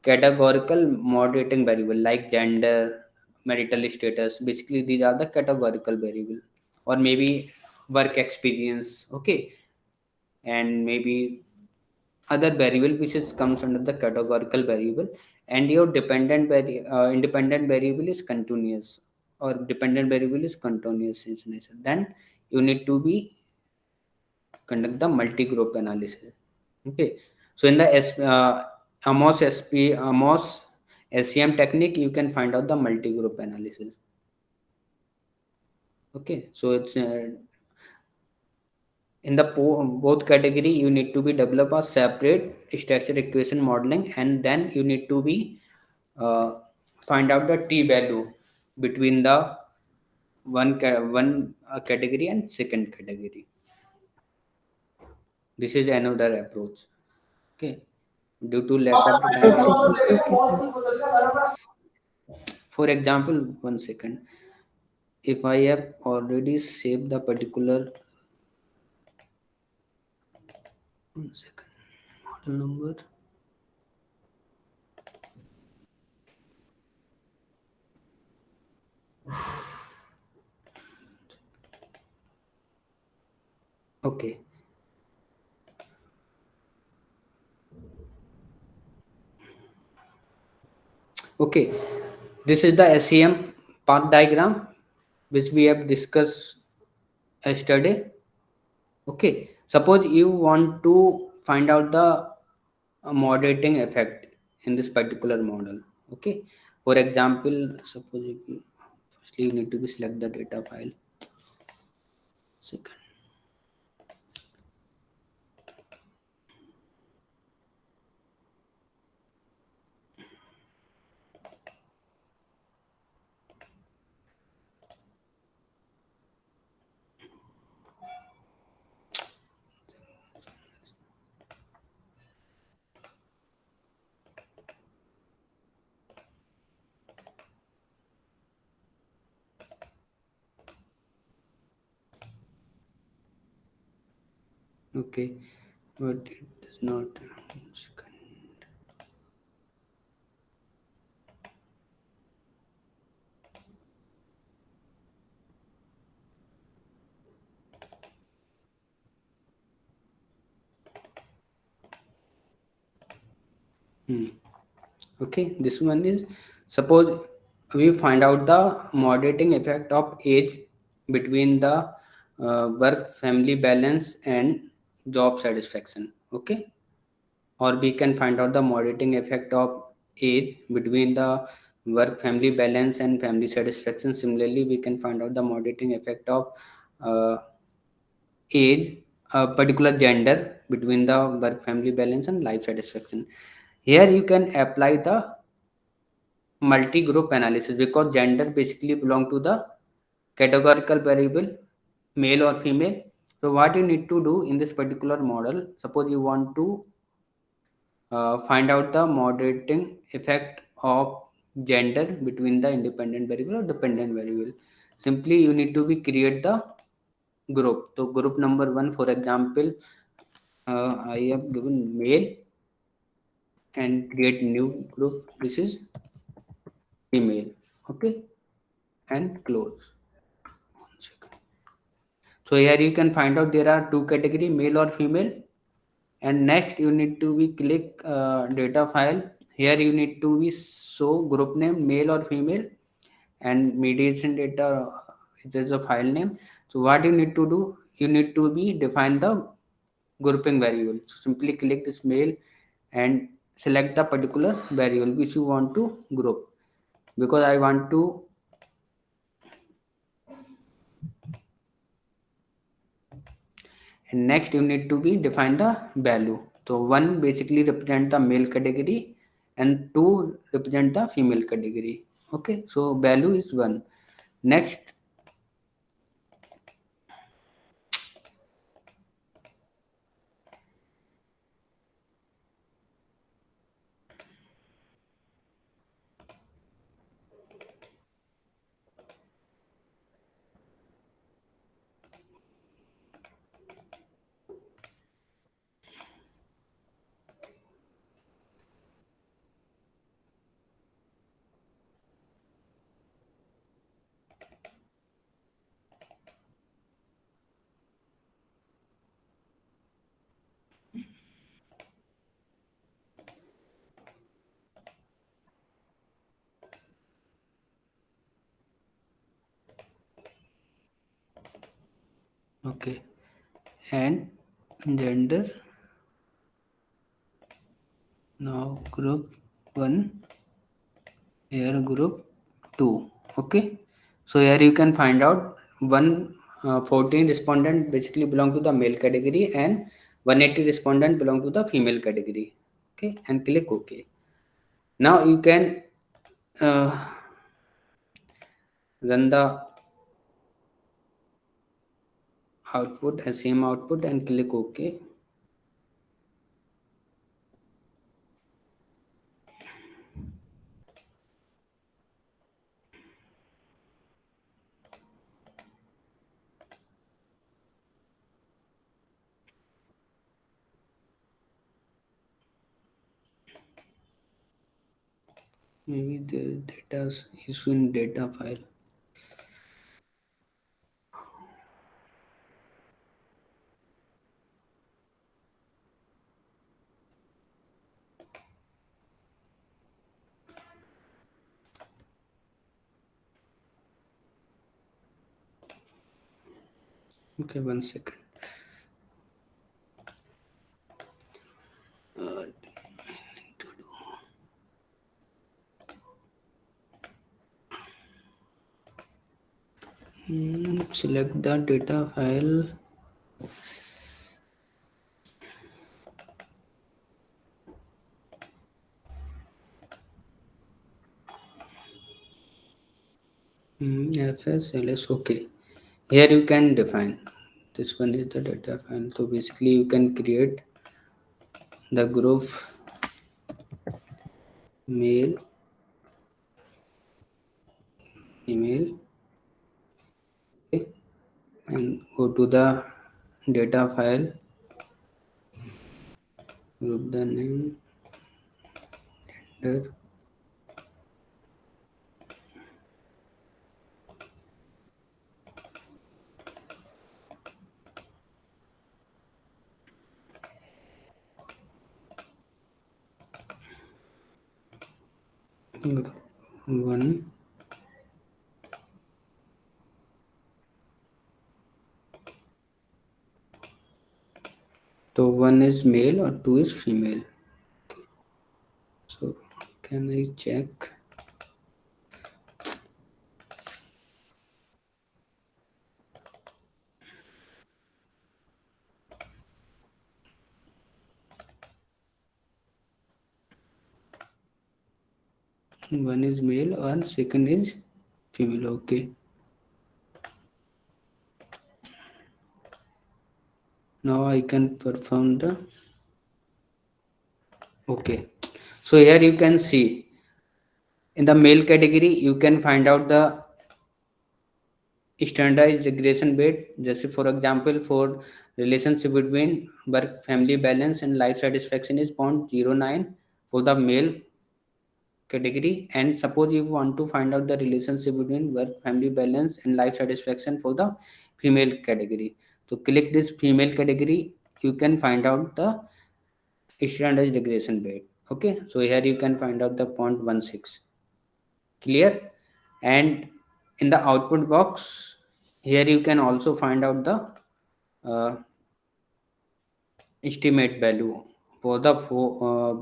categorical moderating variable like gender, marital status, basically these are the categorical variable, or maybe work experience. Okay, and maybe other variable which is comes under the categorical variable, and your independent variable is continuous, or dependent variable is continuous in nature, then you need to be conduct the multi-group analysis. Okay, so in the Amos SCM technique, you can find out the multi-group analysis. Okay, so it's in the both category, you need to be develop a separate structure equation modeling, and then you need to be uh, find out the t value between the one category and second category. This is another approach. Okay, due to lack of the time, Okay, sir. Okay, sir. for example, 1 second, if I have already saved the particular, 1 second, model number. Okay, okay, this is the SEM path diagram which we have discussed yesterday. Okay, suppose you want to find out the moderating effect in this particular model. Okay, for example, suppose firstly you need to be select the data file. Second, okay, but it does not. Second. Hmm. Okay, this one is, suppose we find out the moderating effect of age between the work family balance and job satisfaction. Okay, or we can find out the moderating effect of age between the work family balance and family satisfaction. Similarly, we can find out the moderating effect of uh, age, a particular gender between the work family balance and life satisfaction. Here you can apply the multi-group analysis, because gender basically belong to the categorical variable, male or female. So what you need to do in this particular model, suppose you want to find out the moderating effect of gender between the independent variable or dependent variable. Simply you need to be create the group. So group number one, for example, I have given male, and create new group. This is female. Okay, and close. So here you can find out there are two category, male or female. And next you need to be click data file. Here you need to be show group name male or female, and mediation data, it is a file name. So what you need to do, you need to be define the grouping variable. So simply click this male and select the particular variable which you want to group. Because I want to, and next you need to be define the value. So one basically represent the male category and two represent the female category. Okay, so value is one. Next, okay, and gender, now group one, Here group 2. Okay, so here you can find out 14 respondent basically belong to the male category and 180 respondent belong to the female category. Okay, and click OK. Now you can uh, run the output as same output and click OK. Maybe there is data issue in data file. Okay, 1 second. Select the data file. FSLS. Okay, here you can define this one is the data file. So basically you can create the group male, female. Okay, and go to the data file, group the name, gender, group 1. So one is male or two is female. So can I check? One is male or second is female. Okay. Now I can perform the okay. So here you can see in the male category you can find out the standardized regression weight. Just for example, for relationship between work family balance and life satisfaction is 0.09 for the male category, and suppose you want to find out the relationship between work family balance and life satisfaction for the female category, so click this female category. You can find out the standardized regression weight. Okay, so here you can find out the 0.16. Clear? And in the output box here you can also find out the uh, estimate value for the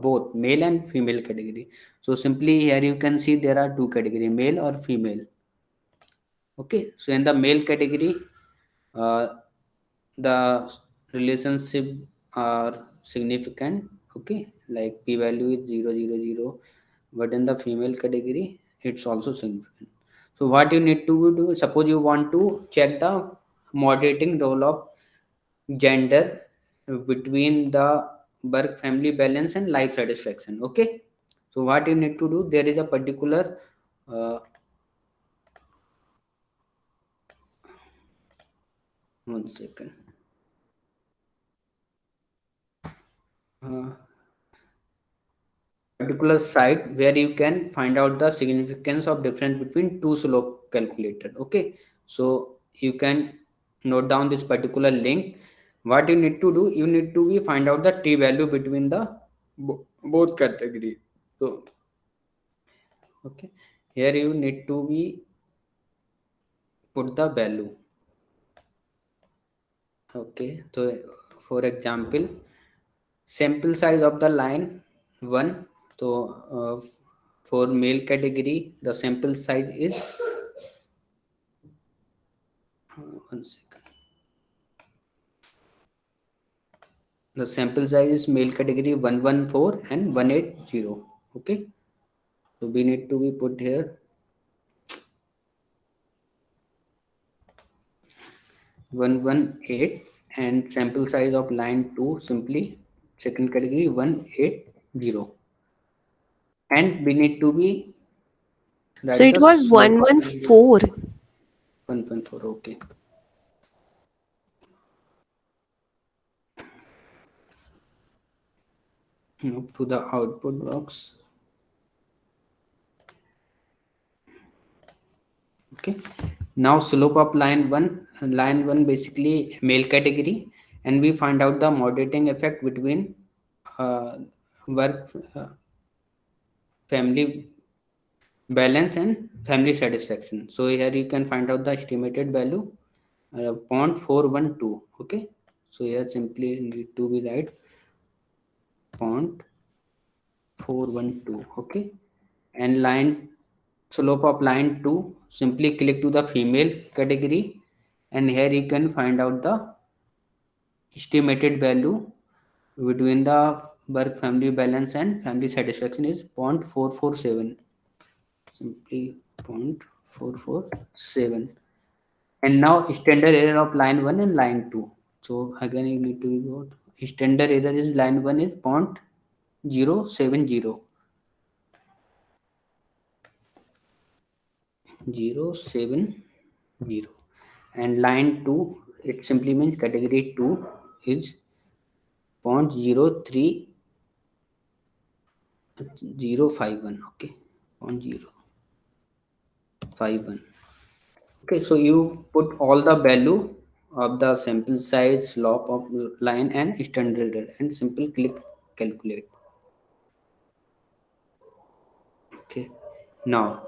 both male and female category. So simply here you can see there are two category, male or female. Okay, so in the male category uh, the relationship are significant. Okay, like p value is 0.000, but in the female category it's also significant. So what you need to do, suppose you want to check the moderating role of gender between the work family balance and life satisfaction. Okay, so what you need to do, there is a particular uh, 1 second, uh, particular site where you can find out the significance of difference between two slope calculator. Okay, so you can note down this particular link. What you need to do, you need to be find out the t value between the both category. So okay, here you need to be put the value. Okay, so for example, sample size of the line 1. So For male category, the sample size is 1 second. The sample size is male category 114 and 180. Okay, so we need to be put here 118 and sample size of line 2 simply second category 180, and we need to be So write it the was slope of 114. 114. Okay, move to the output box. Okay, now slope of line 1 basically male category, and we find out the moderating effect between uh, work family balance and family satisfaction. So here you can find out the estimated value 0.412. Okay, so here simply need to be write 0.412. Okay, and line slope of line 2 simply click to the female category, and here you can find out the estimated value between the work family balance and family satisfaction is 0.447. Simply 0.447. And now standard error of line 1 and line 2. So again you need to go standard error is line 1 is 0.070. 070, and line 2 it simply means category 2 is 0.03051. Okay, 0.051. Okay, so you put all the value of the sample size, slope of line and standard error and simple click calculate. Okay, now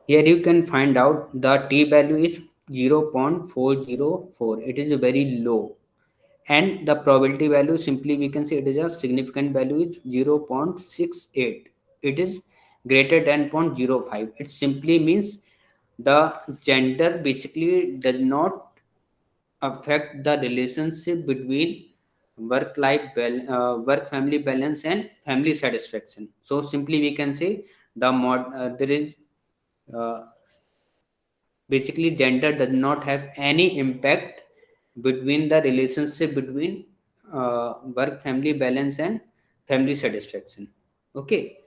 here you can find out the t value is 0.404. It is very low, and the probability value simply we can say it is a significant value is 0.68. It is greater than 0.05. It simply means the gender basically does not affect the relationship between work family balance and family satisfaction. So simply we can say there is uh, basically gender does not have any impact between the relationship between work family balance and family satisfaction. Okay,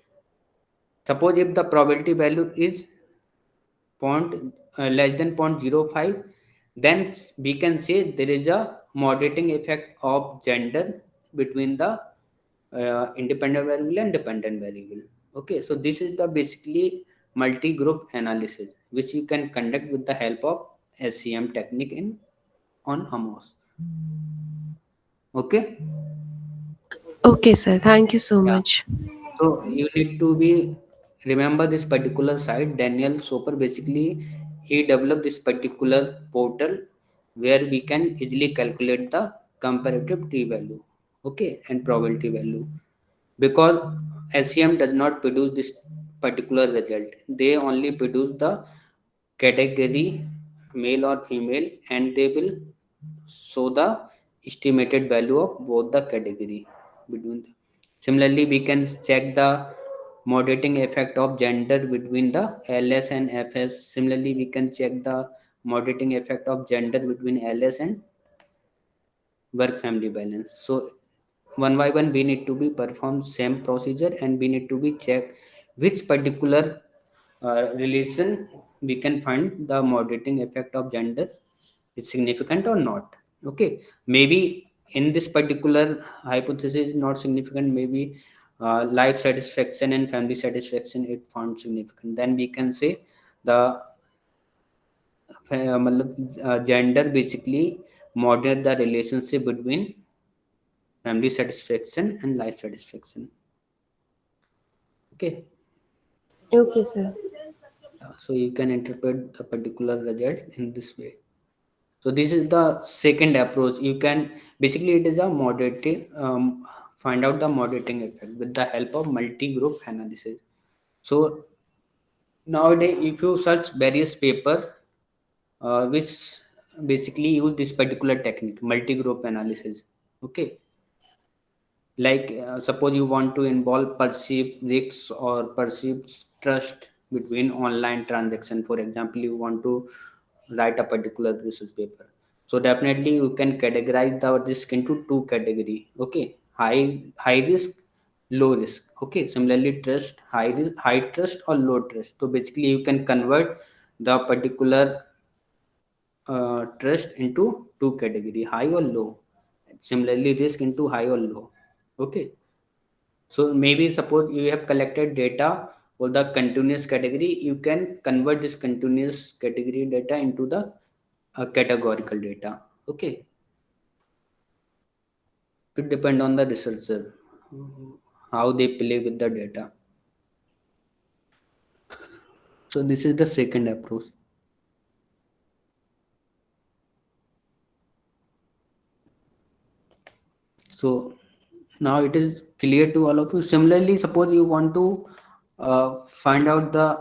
suppose if the probability value is less than 0.05, then we can say there is a moderating effect of gender between the independent variable and dependent variable. Okay, so this is the basically multi-group analysis which you can conduct with the help of SCM technique in on Amos. Okay, Okay, sir. Thank you so yeah. much. So you need to be remember this particular site. Daniel Soper basically he developed this particular portal where we can easily calculate the comparative t value, okay, and probability value. Because SCM does not produce this particular result. They only produce the category male or female, and they will show the estimated value of both the category between the. Similarly we can check the moderating effect of gender between the LS and FS. Similarly we can check the moderating effect of gender between LS and work family balance. So one by one we need to be perform same procedure, and we need to be check which particular relation we can find the moderating effect of gender is significant or not. Okay, maybe in this particular hypothesis is not significant, maybe life satisfaction and family satisfaction it found significant, then we can say the gender basically moderate the relationship between family satisfaction and life satisfaction. Okay, Okay, sir. so you can interpret the particular result in this way. So this is the second approach. You can basically it is a moderating find out the moderating effect with the help of multi-group analysis. So nowadays, if you search various paper which basically use this particular technique, multi-group analysis. Okay, like suppose you want to involve perceived risks or perceived trust between online transaction. For example, you want to write a particular research paper, so definitely you can categorize the risk into two category. Okay, high risk, low risk. Okay, similarly trust, high risk, high trust or low trust. So basically you can convert the particular trust into two category, high or low. Similarly risk into high or low. Okay, so maybe suppose you have collected data for the continuous category, you can convert this continuous category data into the categorical data. Okay, it depend on the researcher how they play with the data. So this is the second approach. So now it is clear to all of you. Similarly, suppose you want to find out the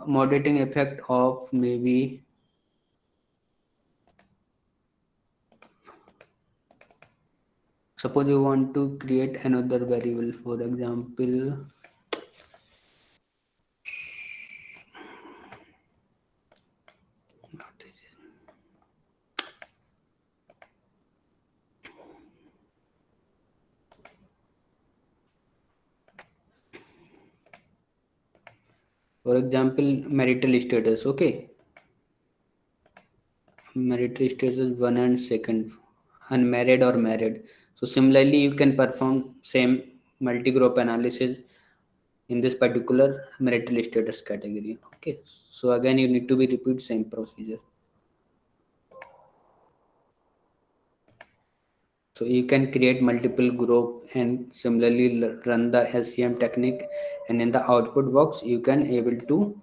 moderating effect of maybe, suppose you want to create another variable. For example, marital status. Okay, marital status one and second, unmarried or married. So similarly you can perform same multi-group analysis in this particular marital status category. Okay, so again you need to be repeat same procedure. So you can create multiple group and similarly run the SCM technique, and in the output box you can able to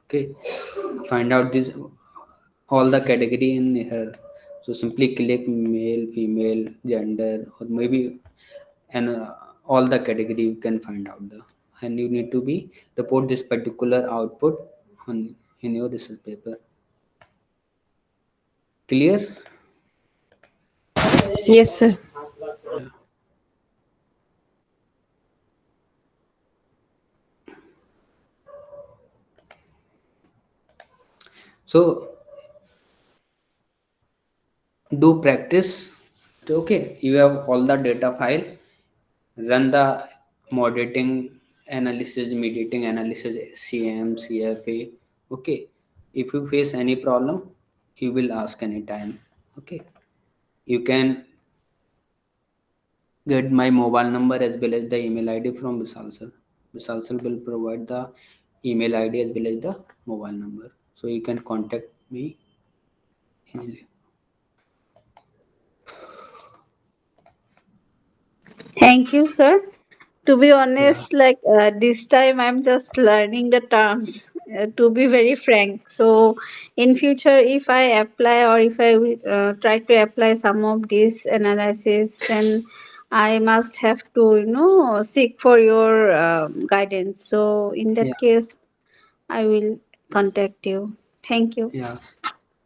okay, find out this all the category in here. So simply click male, female, gender, or maybe and all the category you can find out the, and you need to be report this particular output on in your research paper. Clear? Yes, sir. Yeah. So do practice. Okay, you have all the data file, run the moderating analysis, mediating analysis, CM, CFA. Okay, if you face any problem you will ask anytime. Okay, you can get my mobile number as well as the email ID from Vishal sir. Vishal sir will provide the email ID as well as the mobile number, so you can contact me easily. Thank you, sir. To be honest, Yeah, this time I'm just learning the terms, to be very frank. So, in future, if I apply or if I try to apply some of this analysis, then I must have to, seek for your guidance. So, in that yeah, case, I will contact you. Thank you. yeah.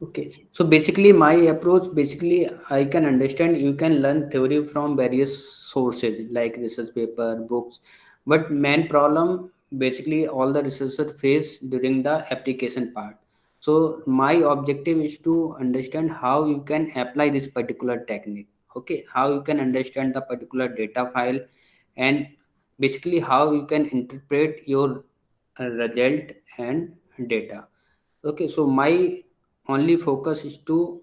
Okay, so basically my approach, basically I can understand you can learn theory from various sources like research paper, books, but main problem basically all the researchers face during the application part. So my objective is to understand how you can apply this particular technique. Okay, how you can understand the particular data file, and basically how you can interpret your result and data. Okay, so my only focus is to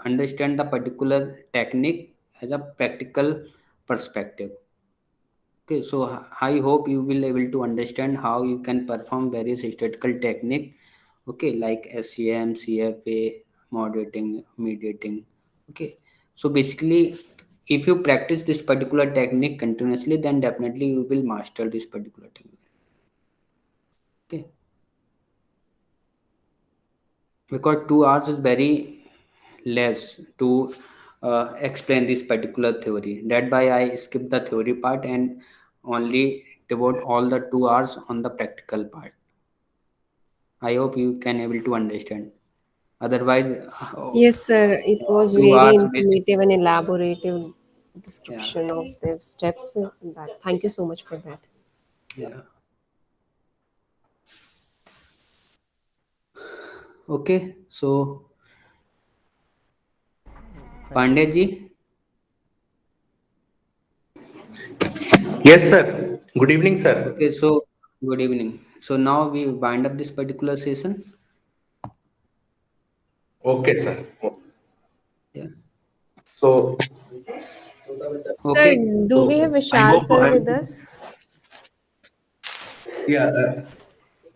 understand the particular technique as a practical perspective. Okay, so I hope you will able to understand how you can perform various statistical technique. Okay, like SCM, CFA, moderating, mediating. Okay, so basically if you practice this particular technique continuously, then definitely you will master this particular technique. Okay, because 2 hours is very less to explain this particular theory. That why I skip the theory part and only devote all the 2 hours on the practical part. I hope you can able to understand. Otherwise, Yes, sir. It was two very hours basic. informative and elaborative Yeah, description of the steps. That. Thank you so much for that. yeah. Okay, so Pandey ji. Yes, sir. Good evening, sir. Okay, so good evening. So now we wind up this particular session. Okay, sir. Yeah. So, Sir, Okay. do we have I Vishal hope sir with us? yeah,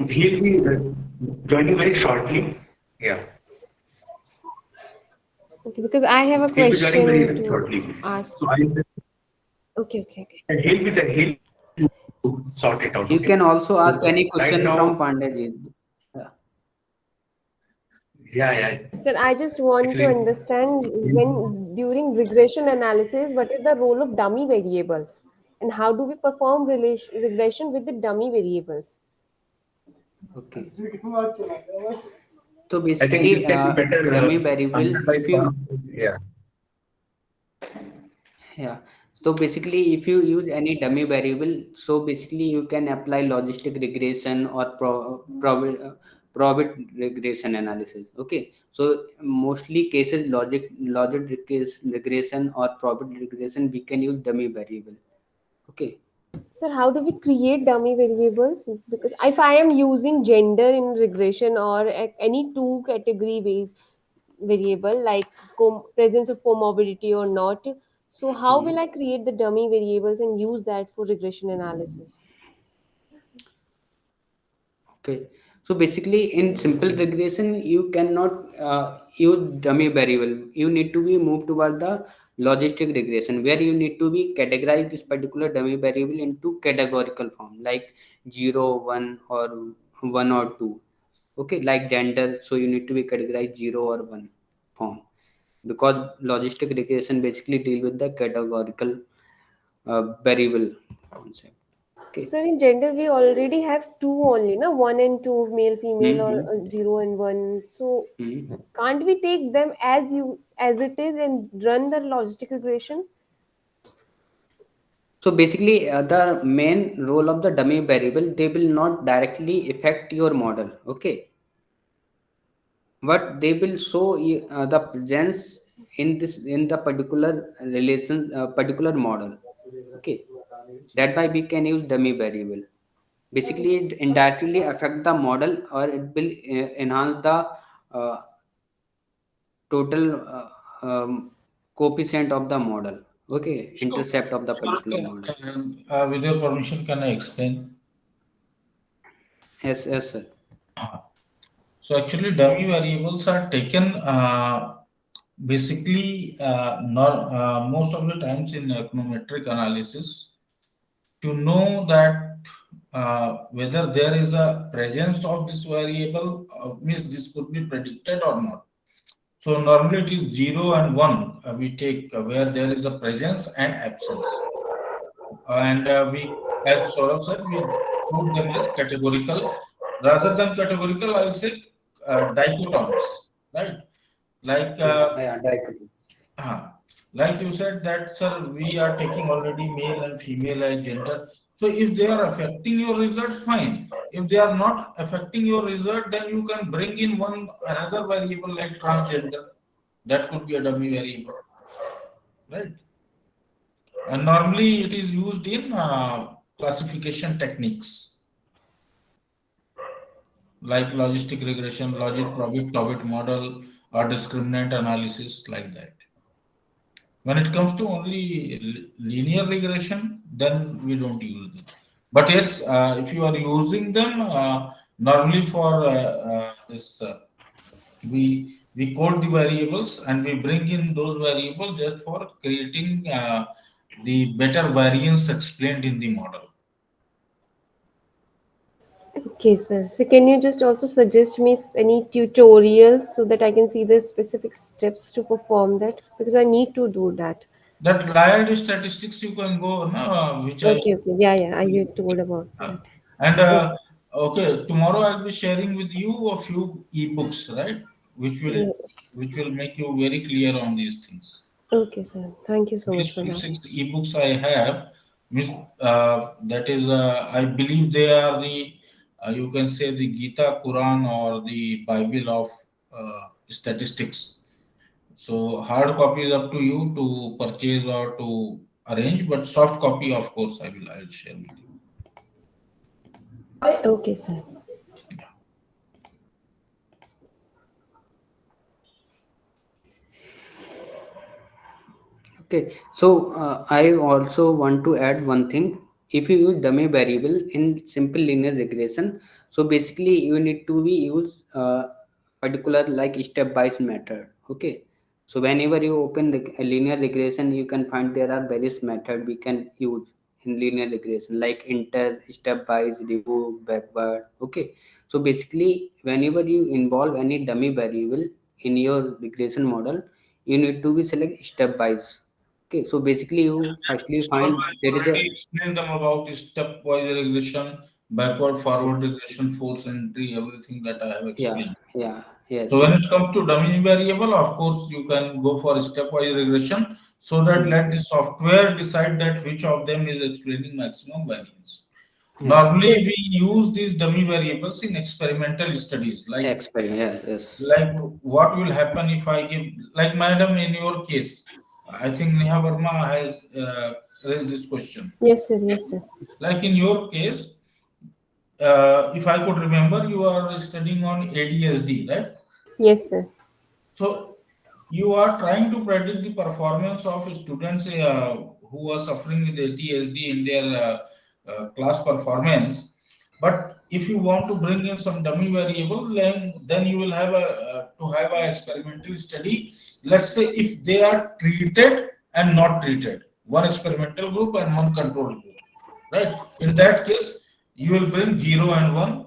he'll be joining very shortly. Yeah, Okay, because I have a he'll be joining question very to shortly. ask. So, Okay, okay, okay. and he'll sort it out. You Okay. can also ask So, any right question from now, Pandey ji. Yeah. yeah. Sir, I just want to Actually, understand when during regression analysis, what is the role of dummy variables and how do we perform regression with the dummy variables? Okay. So I think this basically, can be better dummy variable, answered by if you, yeah. yeah. So basically, if you use any dummy variable, so basically you can apply logistic regression or probit regression analysis. Okay. So mostly cases regression or probit regression, we can use dummy variable. Okay. Sir, how do we create dummy variables? Because if I am using gender in regression or any two category based variable like presence of comorbidity or not, so how will Hmm. I create the dummy variables and use that for regression analysis? Okay. So basically, in simple regression, you cannot use dummy variable. You need to be moved toward the logistic regression, where you need to be categorize this particular dummy variable into categorical form, like 0, 1, or 1 or 2. Okay, like gender. So you need to be categorized 0 or 1 form, because logistic regression basically deal with the categorical variable concept. So, Okay. sir, in gender, we already have two only, na? One and two, male, female, or Mm-hmm. zero and one. So, Mm-hmm. can't we take them as it is and run the logistic regression? So basically, the main role of the dummy variable, they will not directly affect your model. Okay, but they will show you, the presence in this in the particular relations, particular model. Okay, that why we can use dummy variable. Basically, it indirectly affect the model, or it will enhance the uh, total coefficient of the model. Okay, So, intercept of the sir, particular model. with your permission, can I explain? Yes, yes, sir. So actually, dummy variables are taken basically not most of the times in econometric analysis to know that whether there is a presence of this variable, means this could be predicted or not. So normally it is 0 and 1 we take where there is a presence and absence. And we, as Saurabh said, we put them as categorical. Rather than categorical, I will say dichotomies, right? Like, Yeah, dichotomy. uh, like you said that, sir, we are taking already male and female as gender. So if they are affecting your result, fine. If they are not affecting your result, then you can bring in one another variable like transgender. That could be a dummy variable, right? And normally it is used in classification techniques like logistic regression, logic probit Tobit model, or discriminant analysis like that. When it comes to only linear regression, then we don't use them. But yes, if you are using them, normally for this, we code the variables and we bring in those variables just for creating the better variance explained in the model. Okay, sir. So can you just also suggest me any tutorials so that I can see the specific steps to perform that? Because I need to do that. That layered statistics you can go, no, which I Okay, okay. Yeah, yeah. I you told about uh, that. and Okay. okay, tomorrow I'll be sharing with you a few ebooks, right? Which will Yeah. which will make you very clear on these things. Okay, sir. Thank you so These much for few that. six ebooks I have, which that is, I believe they are the, you can say the Gita, Quran, or the Bible of statistics. So hard copy is up to you to purchase or to arrange, but soft copy, of course, I'll share with you. Okay, sir. Okay, so I also want to add one thing. If you use dummy variable in simple linear regression, so basically you need to be use particular like stepwise method. Okay, so whenever you open a linear regression, you can find there are various method we can use in linear regression like inter, stepwise, remove, backward. Okay, so basically whenever you involve any dummy variable in your regression model, you need to be select stepwise. Okay, so basically you firstly So find I there is a already explained them about stepwise regression, backward, forward regression, force entry, everything that I have yeah, explained. yeah, yes, So when yes. it comes to dummy variable, of course, you can go for stepwise regression so that Hmm. let the software decide that which of them is explaining maximum variance. Yeah, Normally, we use these dummy variables in experimental studies, experiment, yes, yes. like what will happen if I give, like madam, in your case, I think Neha Verma has raised this question. Yes, sir. Yes, sir. Like in your case, if I could remember, you are studying on ADSD, right? Yes, sir. So you are trying to predict the performance of students who are suffering with ADHD in their class performance. But if you want to bring in some dummy variable, then you will have to have an experimental study. Let's say if they are treated and not treated, one experimental group and one control group, right? In that case, you will bring 0 and 1,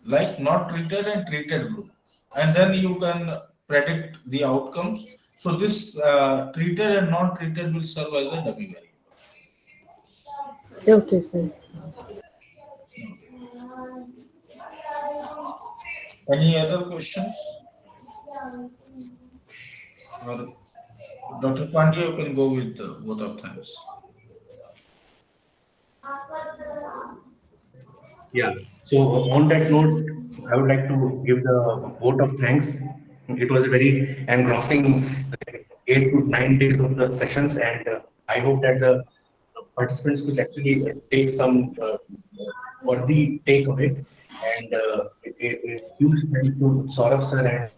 like not treated and treated group, and then you can predict the outcomes. So this treated and non-treated will serve as a dummy variable. Okay, sir. Okay. Any other questions? Or Dr. Pandya, you can go with vote of thanks. Yeah. So on that note, I would like to give the vote of thanks. It was a very engrossing 8 to 9 days of the sessions, and I hope that the participants could actually take some worthy take of it. And a huge thanks to Saurabh sir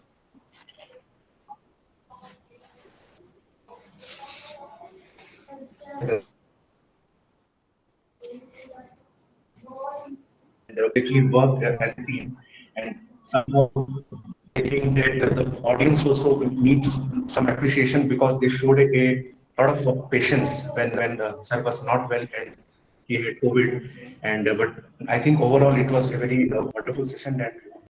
and quickly work as a team. And somehow I think that the audience also needs some appreciation because they showed a lot of patience when sir was not well and he had COVID. And but I think overall it was a very wonderful session that